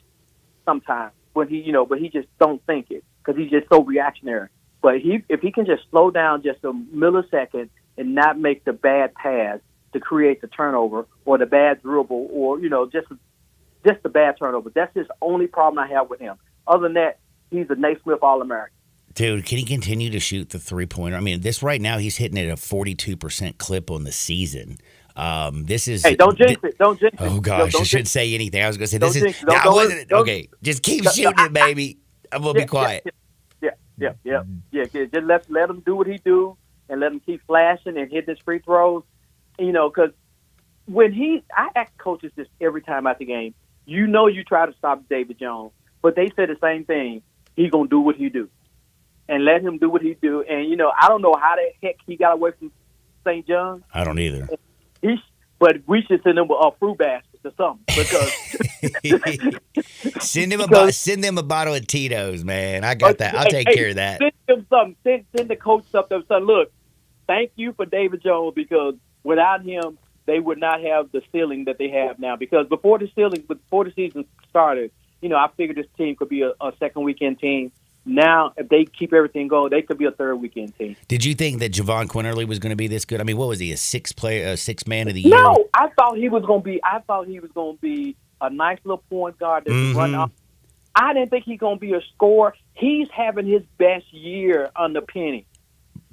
sometimes but he just don't think it because he's just so reactionary. But if he can just slow down just a millisecond and not make the bad pass to create the turnover or the bad dribble or, you know, just the bad turnover, that's his only problem I have with him. Other than that, he's a Naismith All-American. Dude, can he continue to shoot the three-pointer? I mean, this right now, he's hitting it at a 42% clip on the season. This is. Hey, don't jinx it. Don't jinx it. Oh, gosh, I shouldn't say anything. I was going to say, this is. Okay, just keep shooting it, baby. I'm going to be quiet. Yeah. Just let him do what he do and let him keep flashing and hitting his free throws. You know, because I ask coaches this every time at the game. You know you try to stop David Jones, but they say the same thing. He's going to do what he do. And let him do what he do. And, you know, I don't know how the heck he got away from St. John's. I don't either. But we should send him a fruit basket or something. Because send them a bottle of Tito's, man. I got that. I'll take care of that. Send him something. Send the coach something. So, look, thank you for David Jones because without him, they would not have the ceiling that they have now. Because before the season started, you know, I figured this team could be a second weekend team. Now, if they keep everything going, they could be a third weekend team. Did you think that Javon Quinterly was going to be this good? I mean, what was he, a six man of the year? No, I thought he was going to be a nice little point guard that could run off. I didn't think he's going to be a scorer. He's having his best year under Penny.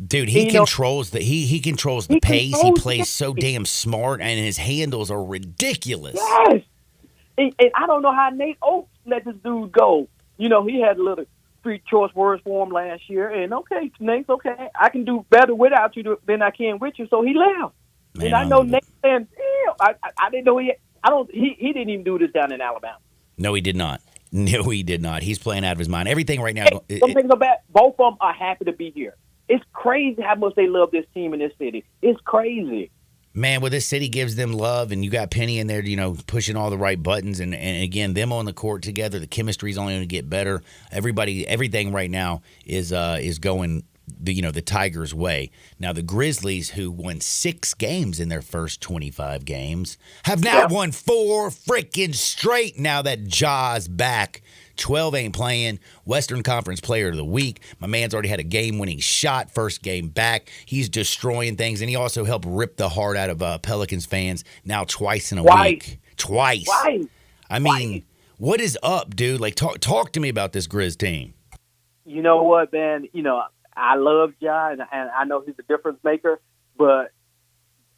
Dude, he controls the pace. He plays so damn smart, and his handles are ridiculous. Yes, and I don't know how Nate Oates let this dude go. You know, he had a little free choice words for him last year, and okay, Nate's okay. I can do better without you than I can with you. So he left, and I know Nate saying, I didn't know he didn't even do this down in Alabama. No, he did not. He's playing out of his mind. Everything right now. Don't think about both of them are happy to be here. It's crazy how much they love this team in this city. It's crazy. Man, well, this city gives them love, and you got Penny in there, you know, pushing all the right buttons, and again, them on the court together, the chemistry's only going to get better. Everything right now is going the Tigers' way. Now, the Grizzlies, who won 6 games in their first 25 games, have now won 4 freaking straight now that Ja's back. 12 ain't playing. Western Conference Player of the Week. My man's already had a game-winning shot, first game back. He's destroying things, and he also helped rip the heart out of Pelicans fans now twice in a week. Twice. I mean, what is up, dude? Like, talk to me about this Grizz team. You know what, man? You know, I love Ja, and I know he's a difference maker, but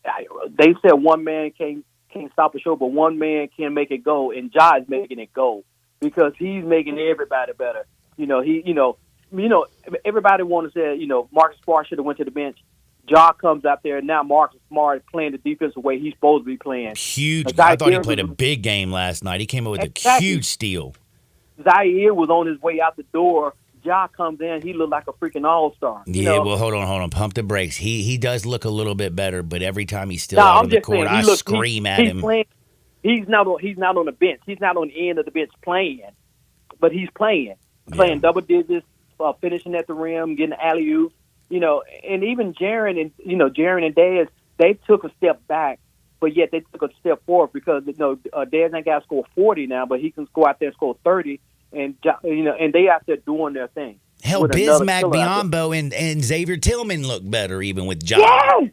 they said one man can't stop a show, but one man can make it go, and Ja is making it go. Because he's making everybody better. Everybody want to say, Marcus Smart should have went to the bench. Ja comes out there, and now Marcus Smart is playing the defensive way he's supposed to be playing. Huge. I thought he played a big game last night. He came up with a huge steal. Zaire was on his way out the door Ja comes in, he looked like a freaking all-star. Yeah, well, hold on. Pump the brakes. He does look a little bit better, but every time he's still No, out I'm on the just court, saying, I he looks- scream at he's him. Playing, he's not on the bench. He's not on the end of the bench playing, but he's playing double digits, finishing at the rim, getting alley-oop. And even Jaren and Dez, they took a step back, but yet they took a step forward because Dez ain't got to score 40 now, but he can go out there and score 30, and and they out there doing their thing. Hell, with another Bismack killer out there. Biyombo and Xavier Tillman look better even with Ja. Yes!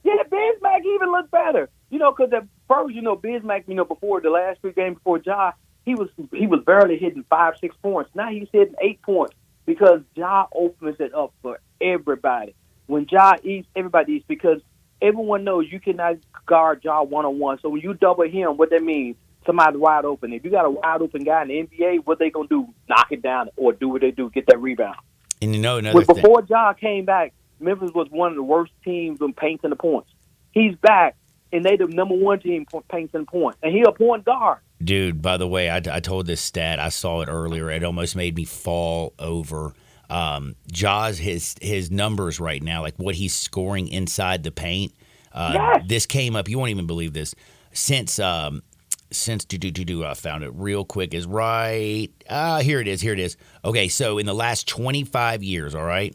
Yeah, Bismack even looked better. Because at first, Bismack, before the last 3 games before Ja, he was barely hitting 5-6 points. Now he's hitting 8 points because Ja opens it up for everybody. When Ja eats, everybody eats because everyone knows you cannot guard Ja one-on-one. So when you double him, what that means, somebody's wide open. If you got a wide open guy in the NBA, what they going to do? Knock it down or do what they do, get that rebound. And another thing. Before Ja came back, Memphis was one of the worst teams in paints and the points. He's back, and they the number 1 team paints and points. And he a point guard. Dude, by the way, I told this stat. I saw it earlier. It almost made me fall over. Ja's his numbers right now, like what he's scoring inside the paint. Yes. This came up. You won't even believe this. Since I found it real quick. Is right. Here it is. Okay, so in the last 25 years, all right,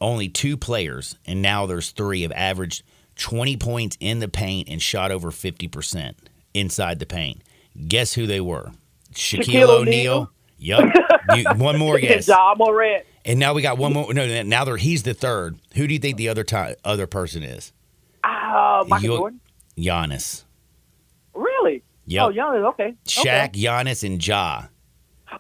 only 2 players, and now there's 3, have averaged 20 points in the paint and shot over 50% inside the paint. Guess who they were? Shaquille O'Neal. Yup. One more guess. Ja Morant. And now we got one more. No, now he's the third. Who do you think the other person is? Michael Jordan. Giannis. Really? Yep. Oh, Giannis. Okay. Shaq, Giannis, and Ja.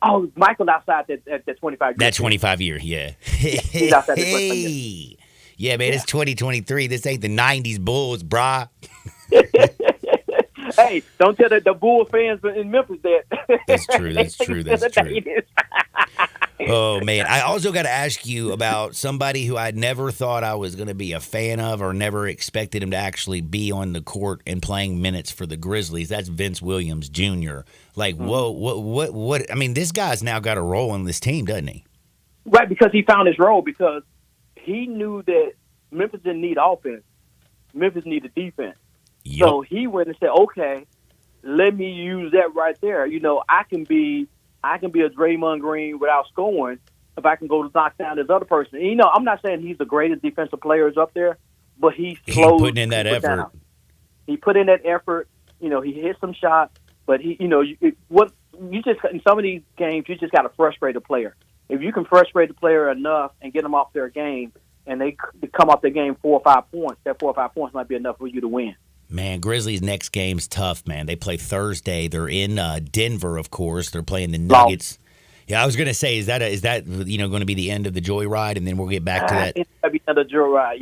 Oh, Michael outside that 25 years. That 25 year, yeah. He's outside that 25 years. Yeah, man, it's 2023. This ain't the 90s Bulls, brah. Hey, don't tell the Bulls fans in Memphis that. That's true. Oh, man. I also got to ask you about somebody who I never thought I was going to be a fan of or never expected him to actually be on the court and playing minutes for the Grizzlies. That's Vince Williams Jr. Like, whoa, what? I mean, this guy's now got a role on this team, doesn't he? Right, because he found his role because he knew that Memphis didn't need offense. Memphis needed defense. Yep. So he went and said, okay, let me use that right there. I can be a Draymond Green without scoring if I can go to knock down this other person. And, I'm not saying he's the greatest defensive players up there, but he slows putting in that effort. down. He put in that effort. He hit some shots, but in some of these games, you just got to frustrate a player. If you can frustrate the player enough and get them off their game, and they come off their game 4 or 5 points, that 4 or 5 points might be enough for you to win. Man, Grizzlies' next game's tough, man. They play Thursday. They're in Denver, of course. They're playing the Nuggets. Yeah, I was going to say, is that going to be the end of the joyride, and then we'll get back to that? It's going to be another joyride.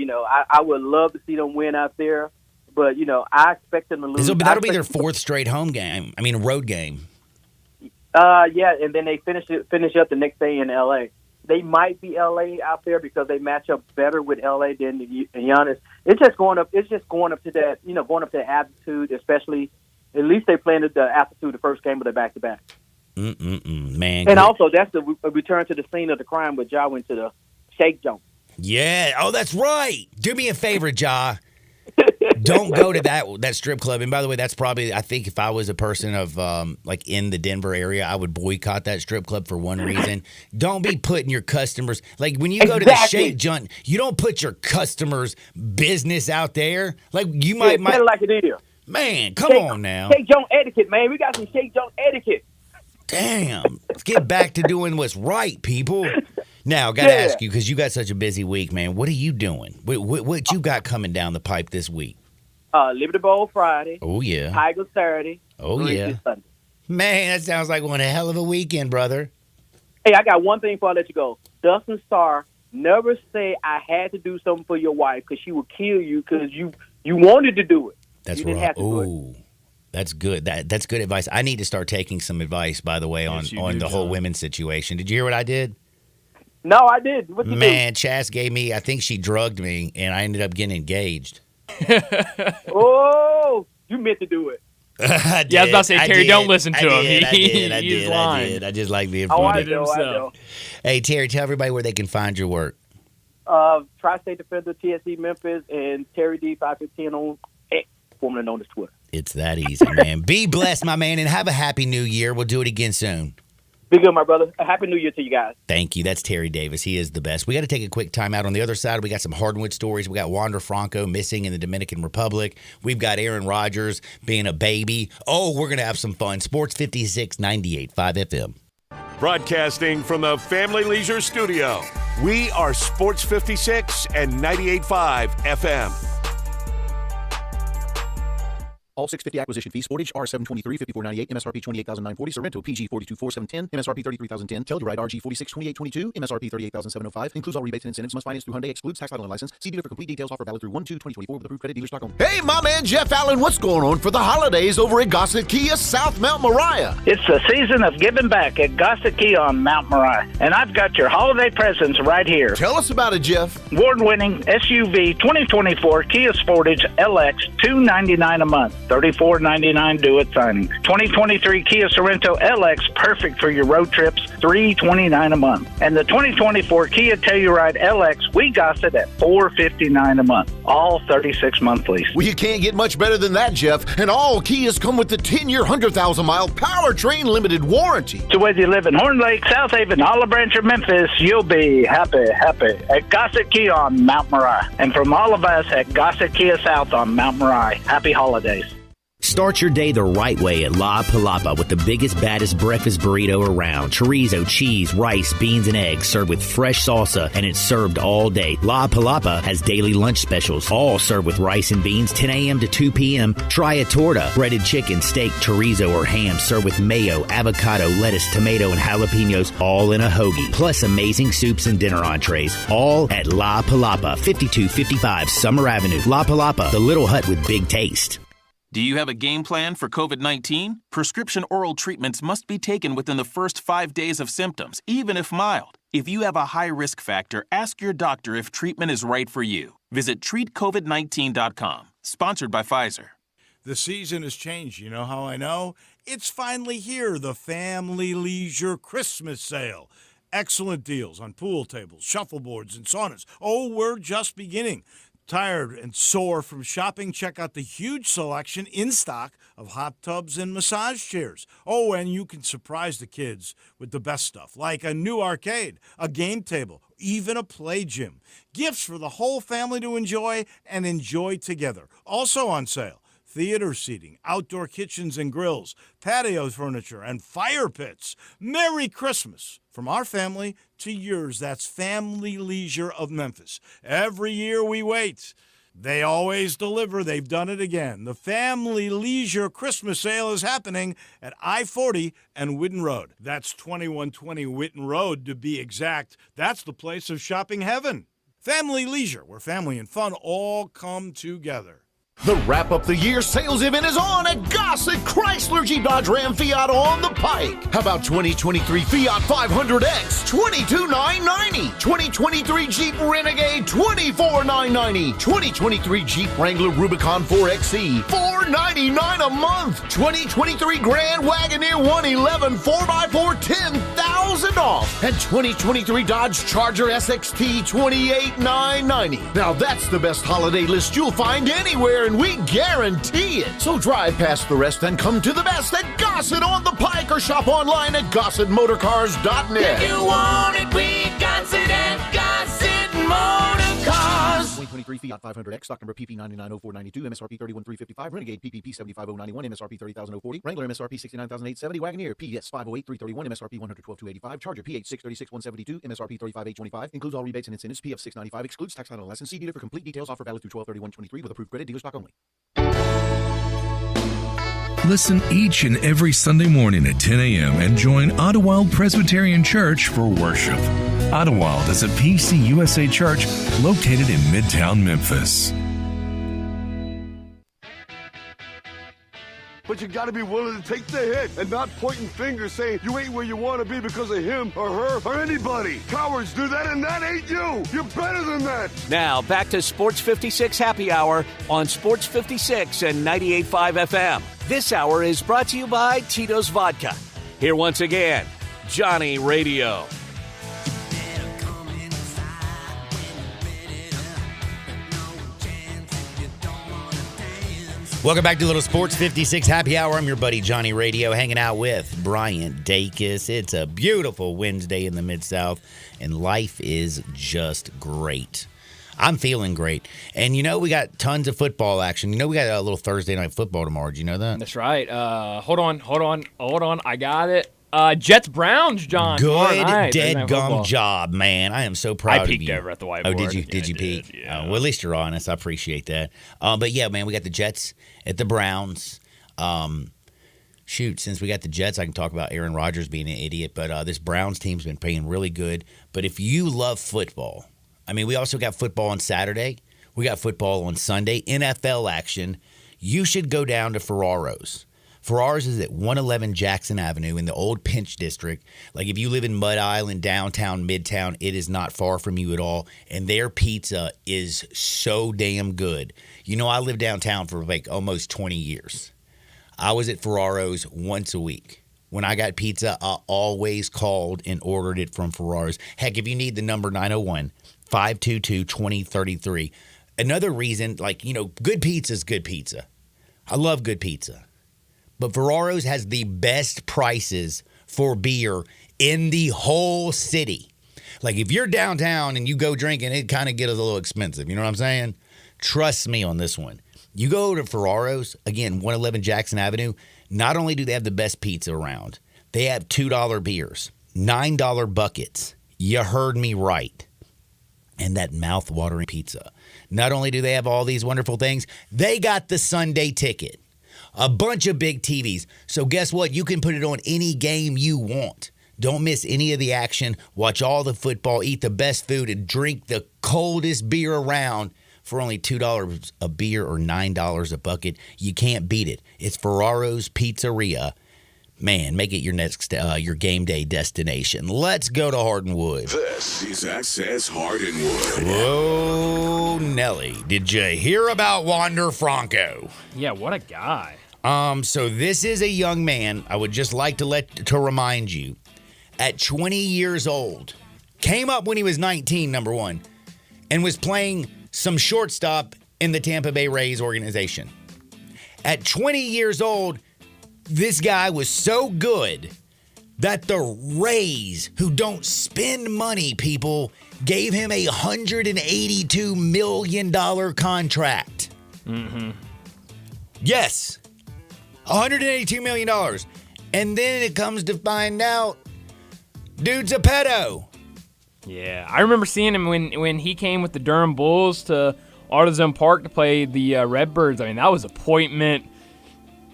I would love to see them win out there, but, I expect them to lose. That'll be their 4th straight home game. I mean, road game. Yeah, and then they finish up the next day in L.A. They might be L.A. out there because they match up better with L.A. than Giannis. It's just going up. It's just going up to that. Going up to altitude, especially. At least they planned the altitude the first game of the back-to-back. Man. And also, that's the return to the scene of the crime, but Ja went to the Shake Joint. Yeah. Oh, that's right. Do me a favor, Ja. Don't go to that strip club. And by the way, that's probably, I think if I was a person of in the Denver area, I would boycott that strip club for one reason. Don't be putting your customers, like when you go to the Shake Joint, you don't put your customers' business out there. Like you might tell it like it is. Man, come on now. Shake Joint etiquette, man. We got some Shake Joint etiquette. Damn. Let's get back to doing what's right, people. Now, got to ask you, because you got such a busy week, man, what are you doing? What you got coming down the pipe this week? Liberty Bowl Friday. Oh, yeah. Tigers Saturday. Oh, yeah. Sunday. Man, that sounds like one hell of a weekend, brother. Hey, I got one thing before I let you go. Dustin Starr, never say I had to do something for your wife because she would kill you because you wanted to do it. That's you didn't right. have to do it. Ooh. That's good. That's good advice. I need to start taking some advice, by the way, on the whole women's situation. Did you hear what I did? No, I did. What you Man, Chas gave me, I think she drugged me, and I ended up getting engaged. Oh, you meant to do it. I Yeah, I was about to say, Terry, don't listen to him. I He's lying. did. I just like being Oh, I funny. do. I do. Hey, Terry, tell everybody where they can find your work. Tri-State Defender, TSC Memphis, and Terry D 515 on X, formerly known as Twitter. It's that easy, man. Be blessed, my man, and have a happy new year. We'll do it again soon. Be good, my brother. A happy New Year to you guys. Thank you. That's Terry Davis. He is the best. We got to take a quick time out. On the other side, we got some hardwood stories. We got Wander Franco missing in the Dominican Republic. We've got Aaron Rodgers being a baby. Oh, we're going to have some fun. Sports 56, 98.5 FM. Broadcasting from the Family Leisure Studio, we are Sports 56 and 98.5 FM. All 650 acquisition fees. Sportage R723 5498 MSRP 28940. Sorrento PG 424 MSRP 33010. Telluride RG 462822 MSRP 38705. Includes all rebates and incentives. Must finance through Hyundai. Excludes tax title and license. See dealer for complete details. Offer valid through 1/2/2024 with approved credit. Dealer stock only. Hey, my man Jeff Allen, what's going on for the holidays over at Gossett Kia South Mount Moriah? It's the season of giving back at Gossett Kia on Mount Moriah, and I've got your holiday presents right here. Tell us about it, Jeff. Award-winning SUV 2024 Kia Sportage LX, $299 a month, $34.99 due at signing. 2023 Kia Sorrento LX, perfect for your road trips, $329 a month. And the 2024 Kia Telluride LX, we got it at $459 a month, all 36-month lease. Well, you can't get much better than that, Jeff. And all Kias come with the 10-year, 100,000-mile powertrain limited warranty. So whether you live in Horn Lake, South Haven, Olive Branch, or Memphis, you'll be happy at Gossett Kia on Mount Moriah. And from all of us at Gossett Kia South on Mount Moriah, happy holidays. Start your day the right way at La Palapa with the biggest, baddest breakfast burrito around. Chorizo, cheese, rice, beans, and eggs served with fresh salsa, and it's served all day. La Palapa has daily lunch specials, all served with rice and beans, 10 a.m. to 2 p.m. Try a torta, breaded chicken, steak, chorizo, or ham served with mayo, avocado, lettuce, tomato, and jalapenos, all in a hoagie. Plus amazing soups and dinner entrees, all at La Palapa, 5255 Summer Avenue. La Palapa, the little hut with big taste. Do you have a game plan for COVID-19? Prescription oral treatments must be taken within the first 5 days of symptoms, even if mild. If you have a high risk factor, ask your doctor if treatment is right for you. Visit treatcovid19.com. Sponsored by Pfizer. The season has changed. You know how I know? It's finally here, the Family Leisure Christmas Sale. Excellent deals on pool tables, shuffleboards, and saunas. Oh, we're just beginning. Tired and sore from shopping? Check out the huge selection in stock of hot tubs and massage chairs. Oh, and you can surprise the kids with the best stuff, like a new arcade, a game table, even a play gym. Gifts for the whole family to enjoy and enjoy together. Also on sale, theater seating, outdoor kitchens and grills, patio furniture, and fire pits. Merry Christmas from our family to yours. That's Family Leisure of Memphis. Every year we wait. They always deliver. They've done it again. The Family Leisure Christmas Sale is happening at I-40 and Whitten Road. That's 2120 Whitten Road to be exact. That's the place of shopping heaven. Family Leisure, where family and fun all come together. The Wrap Up the Year sales event is on at Gossett Chrysler Jeep Dodge Ram Fiat on the Pike. How about 2023 Fiat 500X, $22,990. 2023 Jeep Renegade, $24,990. 2023 Jeep Wrangler Rubicon 4XE, $499 a month. 2023 Grand Wagoneer 111 4x4, $10,000 off. And 2023 Dodge Charger SXT, $28,990. Now that's the best holiday list you'll find anywhere, and we guarantee it. So drive past the rest and come to the best at Gossett on the Pike, or shop online at GossettMotorCars.net. If you want it, we got it at Gossett Motor Cars. 2023 Fiat 500X, stock number PP990492, MSRP 31355, Renegade PPP 75091, MSRP 30040, Wrangler MSRP 69870, Wagoneer PS 508331, MSRP 112285, Charger PH 636172, MSRP 35825, includes all rebates and incentives, PF 695, excludes tax title and license. See dealer for complete details. Offer valid through 12/31/23 with approved credit. Dealer stock only. Listen each and every Sunday morning at 10 a.m. and join Ottawild Presbyterian Church for worship. Ottawild is a PCUSA church located in Midtown Memphis. But you got to be willing to take the hit and not pointing fingers saying you ain't where you want to be because of him or her or anybody. Cowards do that, and that ain't you. You're better than that. Now, back to Sports 56 Happy Hour on Sports 56 and 98.5 FM. This hour is brought to you by Tito's Vodka. Here once again, Johnny Radio. Welcome back to Little Sports 56 Happy Hour. I'm your buddy Johnny Radio, hanging out with Brian Dacus. It's a beautiful Wednesday in the Mid-South, and life is just great. I'm feeling great. And you know, we got tons of football action. You know, we got a little Thursday night football tomorrow. Do you know that? That's right. Hold on. I got it. Jets Browns, John. Good dead gum job, man. I am so proud of you. I peeked over at the whiteboard. Oh, did you? Yeah, Did you peek? Yeah. Well, at least you're honest. I appreciate that. But yeah, man, we got the Jets at the Browns. Since we got the Jets, I can talk about Aaron Rodgers being an idiot. But this Browns team's been playing really good. But if you love football, I mean, we also got football on Saturday. We got football on Sunday. NFL action. You should go down to Ferraro's. Ferraro's is at 111 Jackson Avenue in the old Pinch District. Like, if you live in Mud Island, downtown, Midtown, it is not far from you at all. And their pizza is so damn good. You know, I lived downtown for like almost 20 years. I was at Ferraro's once a week. When I got pizza, I always called and ordered it from Ferraro's. Heck, if you need the number, 901-522-2033. Another reason, like, you know, good pizza is good pizza. I love good pizza. But Ferraro's has the best prices for beer in the whole city. Like, if you're downtown and you go drinking, it kind of gets a little expensive. You know what I'm saying? Trust me on this one. You go to Ferraro's, again, 111 Jackson Avenue, not only do they have the best pizza around, they have $2 beers, $9 buckets. You heard me right. And that mouth-watering pizza. Not only do they have all these wonderful things, they got the Sunday ticket. A bunch of big TVs. So guess what? You can put it on any game you want. Don't miss any of the action. Watch all the football, eat the best food, and drink the coldest beer around for only $2 a beer or $9 a bucket. You can't beat it. It's Ferraro's Pizzeria. Man, make it your next your game day destination. Let's go to Hardinwood. This is Access Hardinwood. Whoa, Nelly. Did you hear about Wander Franco? Yeah, what a guy. So this is a young man, I would just like to remind you, at 20 years old, came up when he was 19, number one, and was playing some shortstop in the Tampa Bay Rays organization. At 20 years old, this guy was so good that the Rays, who don't spend money, people, gave him a $182 million contract. Mm-hmm. Yes. $182 million. And then it comes to find out, dude's a pedo. Yeah, I remember seeing him when he came with the Durham Bulls to AutoZone Park to play the Redbirds. I mean, that was appointment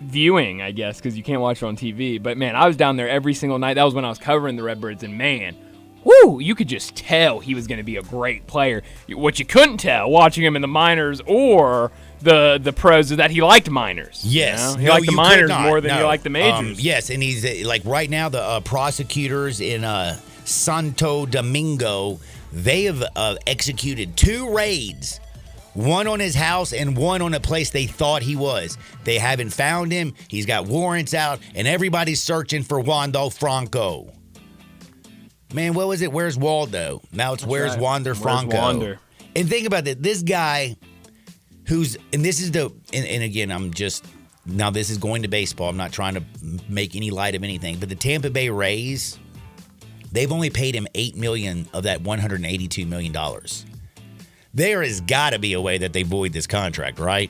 viewing, I guess, because you can't watch it on TV. But, man, I was down there every single night. That was when I was covering the Redbirds. And, man, whoo, you could just tell he was going to be a great player. What you couldn't tell watching him in the minors or the pros is that he liked minors. Yes. You know? He liked the minors more than he liked the majors. Yes, and he's, like, right now the prosecutors in Santo Domingo, they have executed 2 raids. One on his house and one on a place they thought he was. They haven't found him. He's got warrants out, and everybody's searching for Wander Franco. Man, what was it? Where's Waldo? Now it's Where's Wander Franco? Wander? And think about that. This guy who's, and this is and again, now this is going to baseball. I'm not trying to make any light of anything, but the Tampa Bay Rays, they've only paid him $8 million of that $182 million. There has got to be a way that they void this contract, right?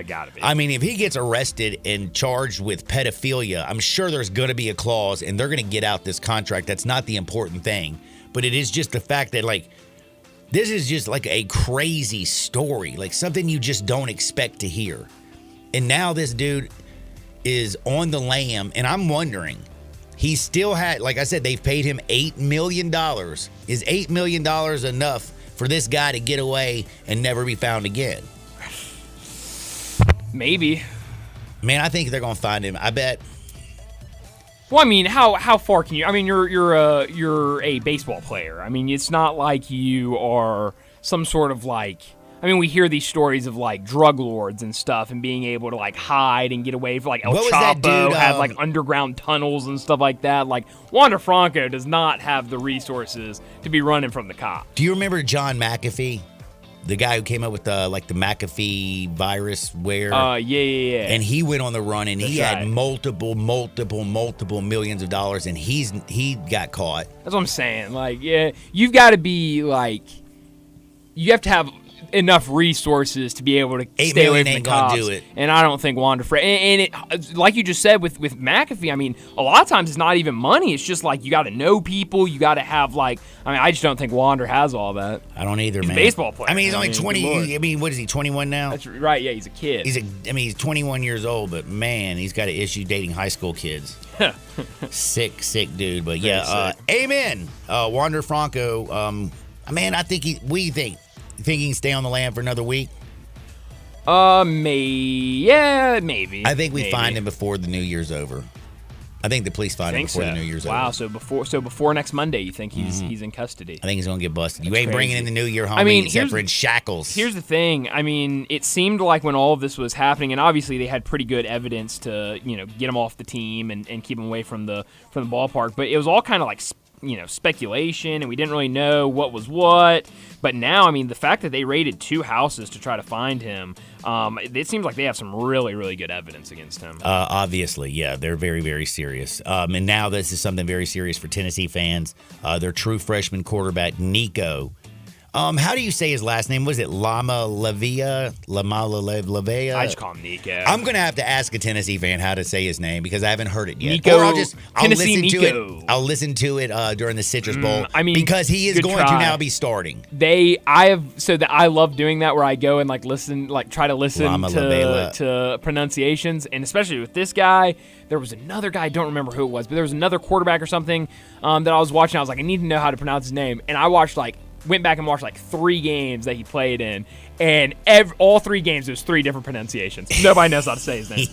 Gotta be. I mean, if he gets arrested and charged with pedophilia, I'm sure there's going to be a clause, and they're going to get out this contract. That's not the important thing. But it is just the fact that, like, this is just like a crazy story, like something you just don't expect to hear. And now this dude is on the lam, and I'm wondering, he still had, like I said, they've paid him $8 million. Is $8 million enough for this guy to get away and never be found again? Maybe. Man, I think they're going to find him. I bet. Well, I mean, how far can you? I mean, you're a baseball player. I mean, it's not like you are some sort of like I mean, we hear these stories of like drug lords and stuff, and being able to like hide and get away from like El What was that Chapo dude, had like underground tunnels and stuff like that. Like Wander Franco does not have the resources to be running from the cops. Do you remember John McAfee? The guy who came up with the McAfee virus yeah. And he went on the run, and he That's had right. multiple millions of dollars, and he got caught. That's what I'm saying. Like, yeah, you've got to be like, you have to have enough resources to be able to stay away million from the ain't gonna cops. do it. And I don't think Wander Franco. And it, like you just said with McAfee, I mean, a lot of times it's not even money. It's just like you got to know people. You got to have like. I mean, I just don't think Wander has all that. I don't either, He's man. a baseball player. I mean, he's only good 20. Lord. I mean, what is he? 21 now. That's right. Yeah, he's a kid. He's 21 years old, but man, he's got an issue dating high school kids. sick dude. But yeah, amen. Wander Franco. Man, I think what do you think? You think he can stay on the land for another week? Maybe. I think we find him before the New Year's over. I think the police find him before the New Year's over. Wow. So before next Monday, you think he's in custody? I think he's gonna get busted. You That's ain't bringing crazy. in the New Year, homie. I mean, except for in shackles. Here's the thing. I mean, it seemed like when all of this was happening, and obviously they had pretty good evidence to get him off the team and keep him away from the ballpark. But it was all kind of like speculation, and we didn't really know what was what. But now, I mean, the fact that they raided 2 houses to try to find him, it seems like they have some really, really good evidence against him. Obviously, yeah, they're very, very serious. And now this is something very serious for Tennessee fans. Their true freshman quarterback, Nico. How do you say his last name? Was it Lama Lavia? I just call him Nico. I'm going to have to ask a Tennessee fan how to say his name because I haven't heard it yet. Nico, Or I'll Tennessee listen to Nico. it. I'll listen to it during the Citrus Bowl. I mean, because he is good going try. to now be starting. I love doing that where I go and try to listen Lama Lavela. to pronunciations, and especially with this guy. There was another guy, I don't remember who it was, but there was another quarterback or something that I was watching. I was like, I need to know how to pronounce his name, and I went back and watched 3 games that he played in, and all 3 games there's 3 different pronunciations. Nobody knows how to say his name.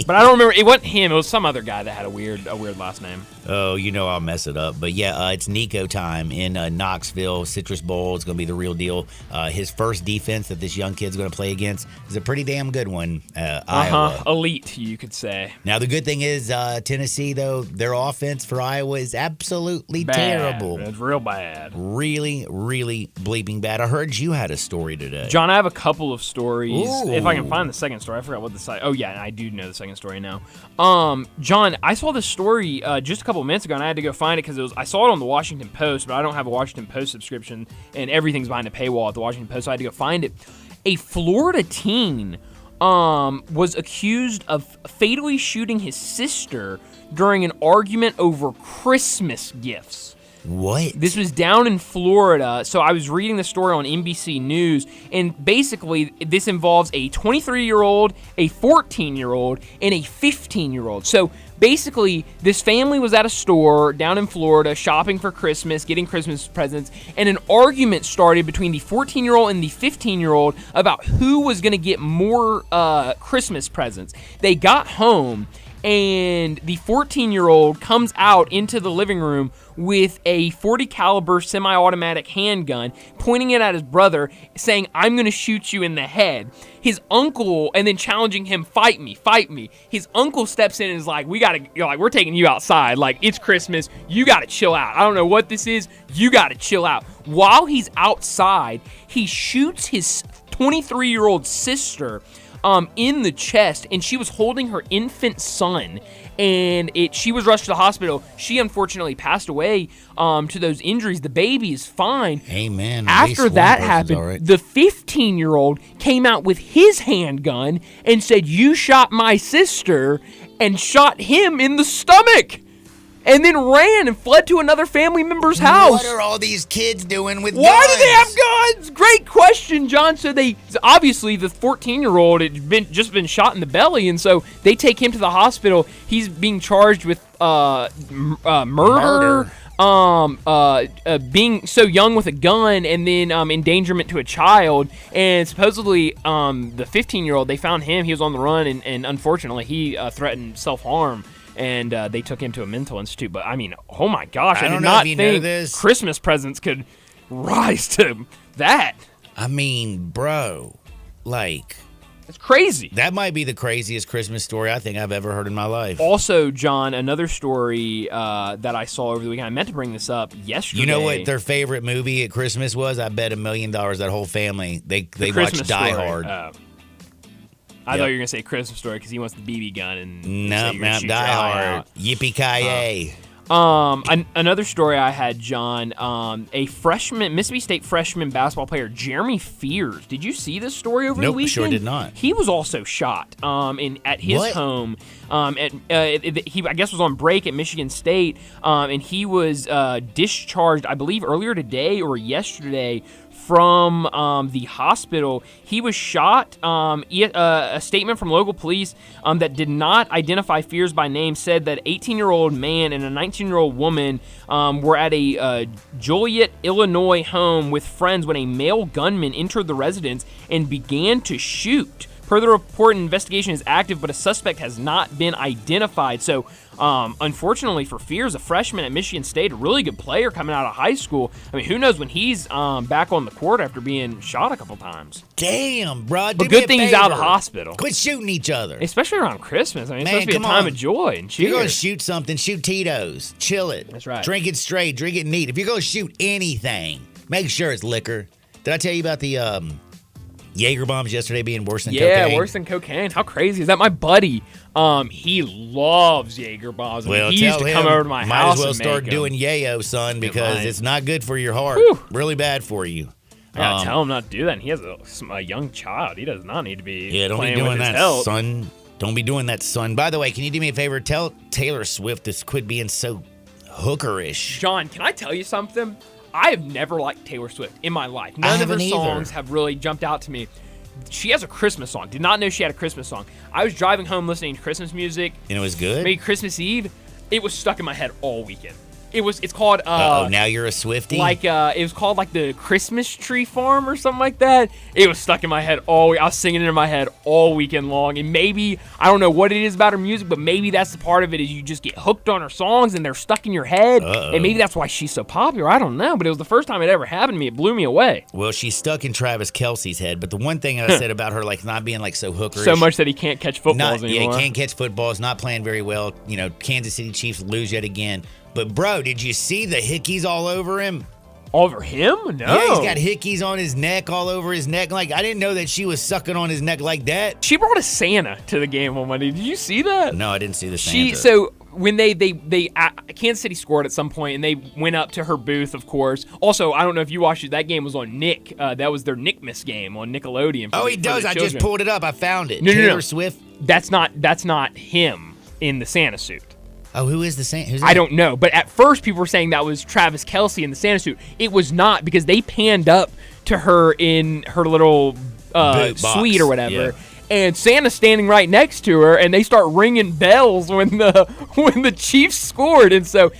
But I don't remember. It wasn't him. It was some other guy that had a weird last name. Oh, I'll mess it up. But yeah, it's Nico time in Knoxville. Citrus Bowl is going to be the real deal. His first defense that this young kid's going to play against is a pretty damn good one. Iowa. Elite, you could say. Now, the good thing is Tennessee, though, their offense for Iowa is absolutely Bad. terrible. It's real bad. Really, really bleeping bad. I heard you had a story today. John, I have a couple of stories. Ooh. If I can find the second story. I forgot what the site. Oh, yeah, I do know the second story now. John, I saw this story just a couple of minutes ago, and I had to go find it because I saw it on the Washington Post, but I don't have a Washington Post subscription, and everything's behind a paywall at the Washington Post, so I had to go find it. A Florida teen was accused of fatally shooting his sister during an argument over Christmas gifts. What? This was down in Florida. So I was reading the story on NBC News, and basically this involves a 23-year-old, a 14-year-old, and a 15-year-old. So basically, this family was at a store down in Florida shopping for Christmas, getting Christmas presents, and an argument started between the 14-year-old and the 15-year-old about who was going to get more Christmas presents. They got home, and the 14-year-old comes out into the living room with a .40 caliber semi-automatic handgun, pointing it at his brother, saying, "I'm going to shoot you in the head." His uncle, and then challenging him, "Fight me, fight me." His uncle steps in and is like, we're taking you outside. Like, it's Christmas. You got to chill out. I don't know what this is. You got to chill out. While he's outside, he shoots his 23-year-old sister in the chest, and she was holding her infant son, and she was rushed to the hospital. She unfortunately passed away to those injuries. The baby is fine. Amen. After that happened, the 15-year-old came out with his handgun and said, "You shot my sister," and shot him in the stomach. And then ran and fled to another family member's house. What are all these kids doing with guns? Why do they have guns? Great question, John. So obviously the 14-year-old had just been shot in the belly, and so they take him to the hospital. He's being charged with murder. Being so young with a gun, and then endangerment to a child. And supposedly the 15-year-old, they found him. He was on the run, and unfortunately he threatened self-harm. And they took him to a mental institute. But, I mean, oh, my gosh. I did not think Christmas presents could rise to that. I mean, bro, like... It's crazy. That might be the craziest Christmas story I think I've ever heard in my life. Also, John, another story that I saw over the weekend. I meant to bring this up yesterday. You know what their favorite movie at Christmas was? I bet $1 million that whole family, they watched Die Hard. I thought you were going to say Christmas Story because he wants the BB gun. And No, Die Hard. Yippee-ki-yay. Another story I had, John, a freshman, Mississippi State freshman basketball player, Jeremy Fears. Did you see this story over the weekend? Nope, sure did not. He was also shot at his home. He, I guess, was on break at Michigan State, and he was discharged, I believe, earlier today or yesterday from the hospital. He was shot. A statement from local police that did not identify Fears by name said that 18-year-old man and a 19-year-old woman were at a Joliet, Illinois home with friends when a male gunman entered the residence and began to shoot. Per the report, an investigation is active, but a suspect has not been identified. So, unfortunately for Fears, a freshman at Michigan State, a really good player coming out of high school. I mean, who knows when he's back on the court after being shot a couple times. Damn, bro. But good thing he's out of the hospital. Quit shooting each other. Especially around Christmas. I mean, it's supposed to be a time of joy and cheer. If you're going to shoot something, shoot Tito's. Chill it. That's right. Drink it straight. Drink it neat. If you're going to shoot anything, make sure it's liquor. Did I tell you about the Jaeger bombs yesterday being worse than cocaine? Yeah, worse than cocaine. How crazy is that? My buddy, he loves Jaeger bombs. I mean, Well, he used to come over to my might house as well and start make doing them. yayo, son, because it's not good for your heart. Whew. Really bad for you. I gotta tell him not to do that. And he has a young child. He does not need to be Yeah, don't be playing doing with his that, health. son. Don't be doing that, son. By the way, can you do me a favor? Tell Taylor Swift to quit being so hookerish. John, can I tell you something? I have never liked Taylor Swift in my life. None of her haven't songs either. have really jumped out to me. She has a Christmas song. Did not know she had a Christmas song. I was driving home listening to Christmas music. And it was good? Maybe Christmas Eve. It was stuck in my head all weekend. It's called now you're a Swiftie? Like it was called like the Christmas Tree Farm or something like that. It was stuck in my head all week. I was singing it in my head all weekend long. And maybe I don't know what it is about her music, but maybe that's the part of it is you just get hooked on her songs and they're stuck in your head. And maybe that's why she's so popular. I don't know, but it was the first time it ever happened to me. It blew me away. Well, she's stuck in Travis Kelce's head, but the one thing I said about her, like not being like so hookerish. So much that he can't catch footballs anymore. Yeah, he can't catch footballs, not playing very well. You know, Kansas City Chiefs lose yet again. But, bro, did you see the hickeys all over him? All over him? No. Yeah, he's got hickeys on his neck, all over his neck. Like, I didn't know that she was sucking on his neck like that. She brought a Santa to the game on Monday. Did you see that? No, I didn't see the Santa. So when they Kansas City scored at some point, and they went up to her booth, of course. Also, I don't know if you watched it. That game was on Nick. That was their Nickmas game on Nickelodeon. Oh, he does. I just pulled it up. I found it. No. Taylor Swift. That's not him in the Santa suit. Oh, who is the Santa? Who's I don't know. But at first, people were saying that was Travis Kelce in the Santa suit. It was not, because they panned up to her in her little suite or whatever. Yeah. And Santa's standing right next to her, and they start ringing bells when the Chiefs scored. And so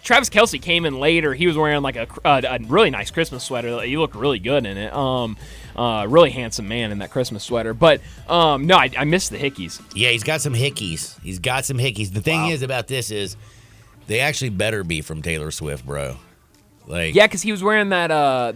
Travis Kelce came in later. He was wearing like a really nice Christmas sweater. He looked really good in it. Really handsome man in that Christmas sweater. But no, I missed the hickeys. Yeah, he's got some hickeys. The thing is about this is they actually better be from Taylor Swift, bro. Like, yeah, because he was wearing that.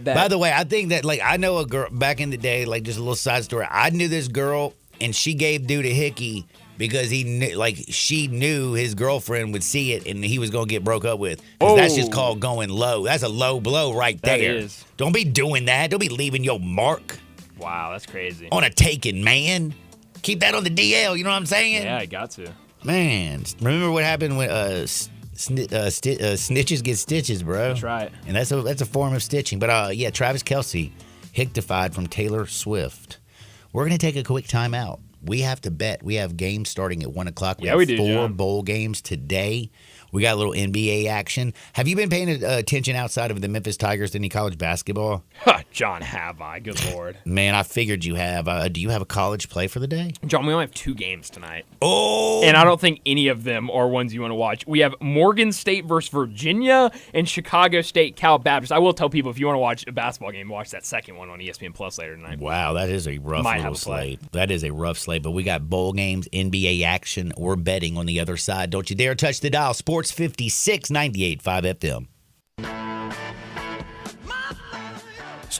By the way, I think that, like, I know a girl back in the day, like, just a little side story. I knew this girl, and she gave dude a hickey because he knew, like, she knew his girlfriend would see it and he was going to get broke up with. Because that's just called going low. That's a low blow right there. That is. Don't be doing that. Don't be leaving your mark. Wow, that's crazy. On a taken man. Keep that on the DL, you know what I'm saying? Yeah, I got to. Man, remember what happened when snitches get stitches, bro? That's right. And that's a form of stitching. But yeah, Travis Kelce, hicktified from Taylor Swift. We're going to take a quick time out. We have to bet. We have games starting at 1 o'clock. We have 4 bowl games today. We got a little NBA action. Have you been paying attention outside of the Memphis Tigers to any college basketball? John, have I? Good Lord. Man, I figured you have. Do you have a college play for the day? John, we only have 2 games tonight. Oh! And I don't think any of them are ones you want to watch. We have Morgan State versus Virginia and Chicago State Cal Baptist. I will tell people, if you want to watch a basketball game, watch that second one on ESPN Plus later tonight. Wow, that is a rough little slate. That is a rough slate, but we got bowl games, NBA action. We're betting on the other side. Don't you dare touch the dial. Sports 56, 98.5 FM.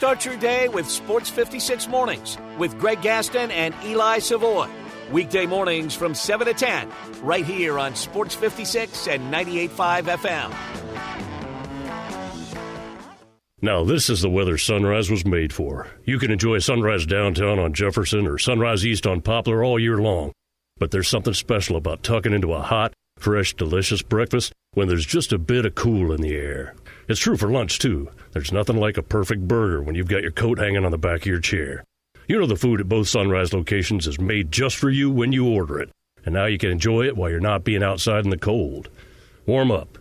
Start your day with Sports 56 Mornings with Greg Gaston and Eli Savoy. Weekday mornings from 7 to 10, right here on Sports 56 and 98.5 FM. Now, this is the weather Sunrise was made for. You can enjoy sunrise downtown on Jefferson or sunrise east on Poplar all year long. But there's something special about tucking into a hot, fresh, delicious breakfast when there's just a bit of cool in the air. It's true for lunch, too. There's nothing like a perfect burger when you've got your coat hanging on the back of your chair. You know the food at both Sunrise locations is made just for you when you order it. And now you can enjoy it while you're not being outside in the cold. Warm up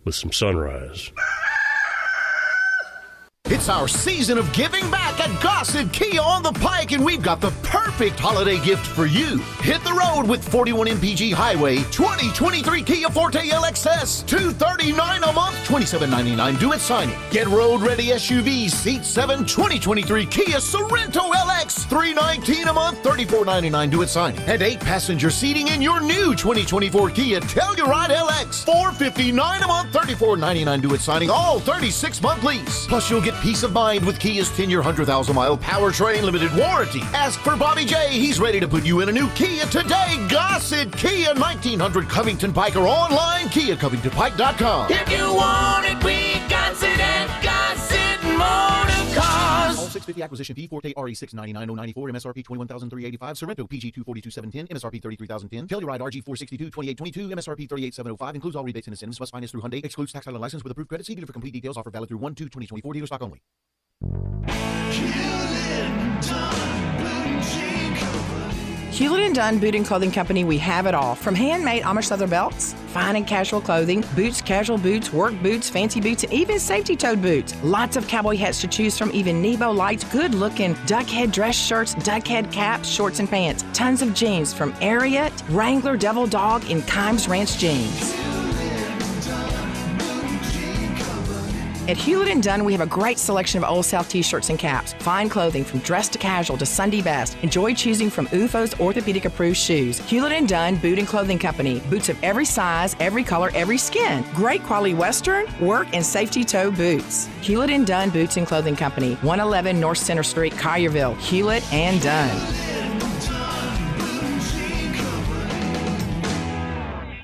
with some Sunrise. It's our season of giving back at Gossett Kia on the Pike, and we've got the perfect holiday gift for you. Hit the road with 41 MPG Highway 2023 Kia Forte LXS, $239 a month, $27.99 due at signing. Get road-ready SUVs, Seat 7 2023 Kia Sorento LX, $319 a month, $34.99 due at signing. And 8-passenger seating in your new 2024 Kia Telluride LX, $459 a month, $34.99 due at signing, all 36-month lease. Plus, you'll get peace of mind with Kia's 10-year, 100,000-mile powertrain limited warranty. Ask for Bobby J. He's ready to put you in a new Kia today. Gossett Kia, 1900 Covington Pike, or online, KiaCovingtonPike.com. If you want it, we got it at Gossett Motor Cars. All 650 acquisition fee, Forte RE 699,094, MSRP 21,385, Sorrento PG 242,710, MSRP 33,010, Telluride RG 462, 2822, MSRP 38,705, includes all rebates and incentives, must finance through Hyundai, excludes tax title and license with approved credit. See dealer for complete details. Offer valid through 1/2/2024, dealer stock only. Hewlett & Dunn Boot and Clothing Company, we have it all. From handmade Amish leather belts, fine and casual clothing, boots, casual boots, work boots, fancy boots, and even safety-toed boots. Lots of cowboy hats to choose from, even Nebo lights, good-looking duck head dress shirts, duck head caps, shorts, and pants. Tons of jeans from Ariat, Wrangler, Devil Dog, and Kimes Ranch jeans. At Hewlett & Dunn, we have a great selection of Old South t-shirts and caps. Fine clothing from dress to casual to Sunday best. Enjoy choosing from UFO's orthopedic-approved shoes. Hewlett & Dunn Boot and Clothing Company. Boots of every size, every color, every skin. Great quality Western, work, and safety toe boots. Hewlett & Dunn Boots and Clothing Company. 111 North Center Street, Collierville. Hewlett & Dunn.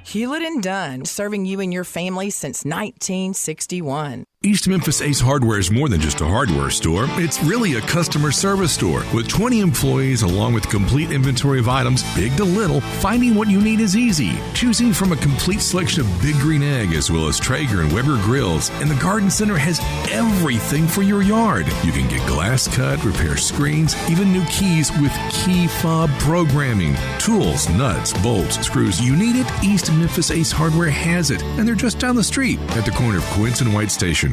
Hewlett & Dunn, serving you and your family since 1961. East Memphis Ace Hardware is more than just a hardware store. It's really a customer service store. With 20 employees along with complete inventory of items, big to little, finding what you need is easy. Choosing from a complete selection of Big Green Egg as well as Traeger and Weber grills. And the Garden Center has everything for your yard. You can get glass cut, repair screens, even new keys with key fob programming. Tools, nuts, bolts, screws, you need it. East Memphis Ace Hardware has it. And they're just down the street at the corner of Quince and White Station.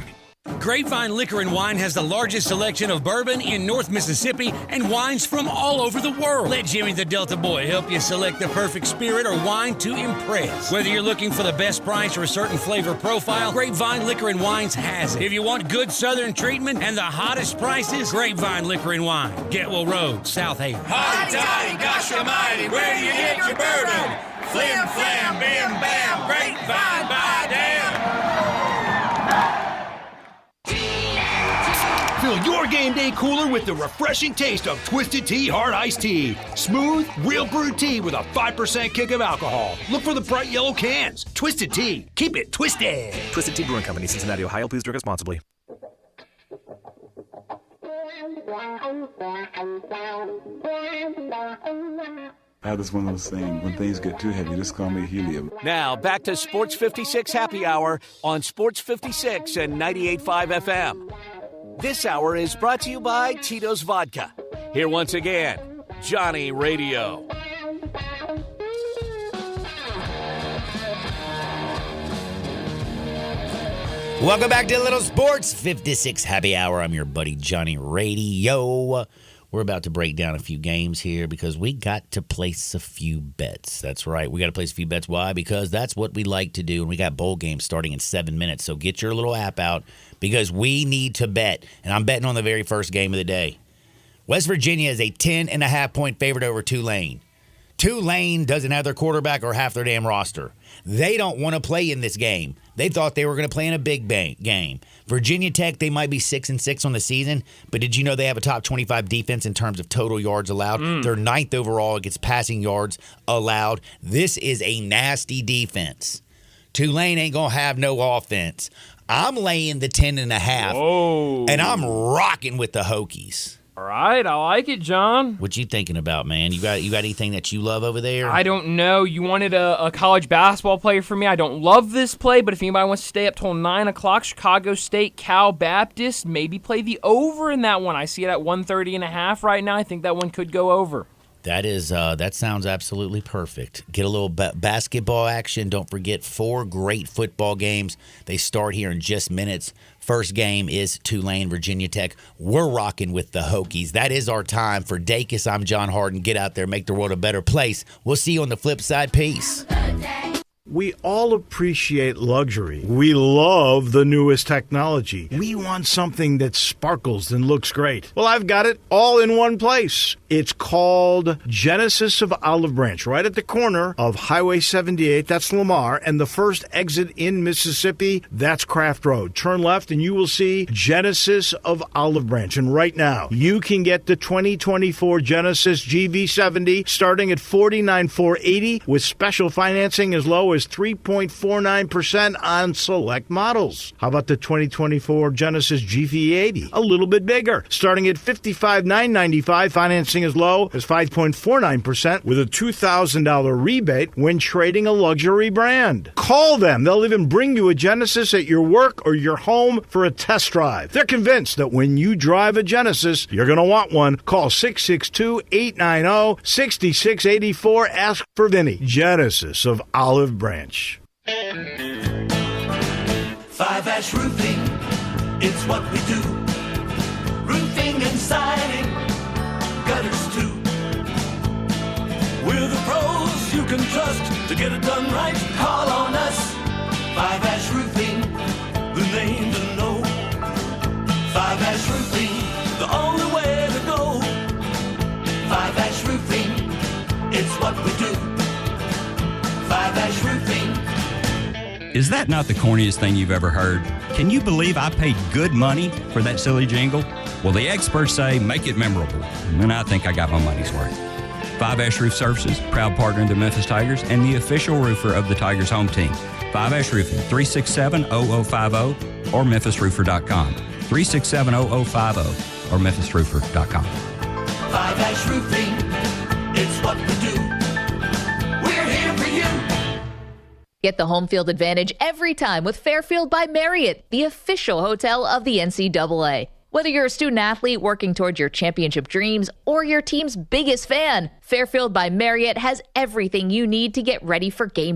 Grapevine Liquor and Wine has the largest selection of bourbon in North Mississippi and wines from all over the world. Let Jimmy the Delta Boy help you select the perfect spirit or wine to impress. Whether you're looking for the best price or a certain flavor profile, Grapevine Liquor and Wines has it. If you want good southern treatment and the hottest prices, Grapevine Liquor and Wine, Getwell Road, South Haven. Hotty toddy, gosh almighty, where do you get your bourbon? Flim flam, bim bam, Grapevine, by damn. Fill your game day cooler with the refreshing taste of Twisted Tea Hard Iced Tea. Smooth, real brewed tea with a 5% kick of alcohol. Look for the bright yellow cans. Twisted Tea. Keep it twisted. Twisted Tea Brewing Company, Cincinnati, Ohio. Please drink responsibly. I have this one little saying, when things get too heavy, just call me helium. Now, back to Sports 56 Happy Hour on Sports 56 and 98.5 FM. This hour is brought to you by Tito's Vodka. Here once again, Johnny Radio. Welcome back to Little Sports 56 Happy Hour. I'm your buddy Johnny Radio. We're about to break down a few games here because we got to place a few bets. That's right. We got to place a few bets. Why? Because that's what we like to do. And we got bowl games starting in 7 minutes. So get your little app out because we need to bet. And I'm betting on the very first game of the day. West Virginia is a 10.5-point favorite over Tulane. Tulane doesn't have their quarterback or half their damn roster. They don't want to play in this game. They thought they were going to play in a big game. Virginia Tech, they might be 6-6 on the season, but did you know they have a top 25 defense in terms of total yards allowed? They're 9th overall against passing yards allowed. This is a nasty defense. Tulane ain't going to have no offense. I'm laying the 10.5. Whoa. And I'm rocking with the Hokies. All right, I like it, John. What you thinking about, man? You got anything that you love over there? I don't know. You wanted a college basketball player for me. I don't love this play, but if anybody wants to stay up till 9 o'clock, Chicago State, Cal Baptist, maybe play the over in that one. I see it at 130.5 right now. I think that one could go over. That sounds absolutely perfect. Get a little basketball action. Don't forget 4 great football games. They start here in just minutes. First game is Tulane, Virginia Tech. We're rocking with the Hokies. That is our time. For Dacus, I'm John Harden. Get out there, make the world a better place. We'll see you on the flip side. Peace. We all appreciate luxury. We love the newest technology. We want something that sparkles and looks great. Well, I've got it all in one place. It's called Genesis of Olive Branch, right at the corner of Highway 78. That's Lamar. And the first exit in Mississippi, that's Craft Road. Turn left and you will see Genesis of Olive Branch. And right now, you can get the 2024 Genesis GV70 starting at $49,480 with special financing as low as 3.49% on select models. How about the 2024 Genesis GV80? A little bit bigger, starting at $55,995, financing as low as 5.49% with a $2,000 rebate when trading a luxury brand. Call them. They'll even bring you a Genesis at your work or your home for a test drive. They're convinced that when you drive a Genesis, you're going to want one. Call 662-890-6684. Ask for Vinny. Genesis of Olive Branch. 5-Ash Roofing, it's what we do. Roofing and siding, gutters too. We're the pros you can trust to get it done right. Call on us. 5-Ash Roofing, the name to know. 5-Ash Roofing, the only way to go. 5-Ash Roofing, it's what we do. 5-Ash Roofing. Is that not the corniest thing you've ever heard? Can you believe I paid good money for that silly jingle? Well, the experts say make it memorable, and I think I got my money's worth. 5-Ash Roof Services, proud partner of the Memphis Tigers and the official roofer of the Tigers home team. 5-Ash Roofing, 367-0050 or memphisroofer.com. 367-0050 or memphisroofer.com. 5-Ash Roofing, it's what we do. We're here for you. Get the home field advantage every time with Fairfield by Marriott, the official hotel of the NCAA. Whether you're a student athlete working towards your championship dreams or your team's biggest fan, Fairfield by Marriott has everything you need to get ready for game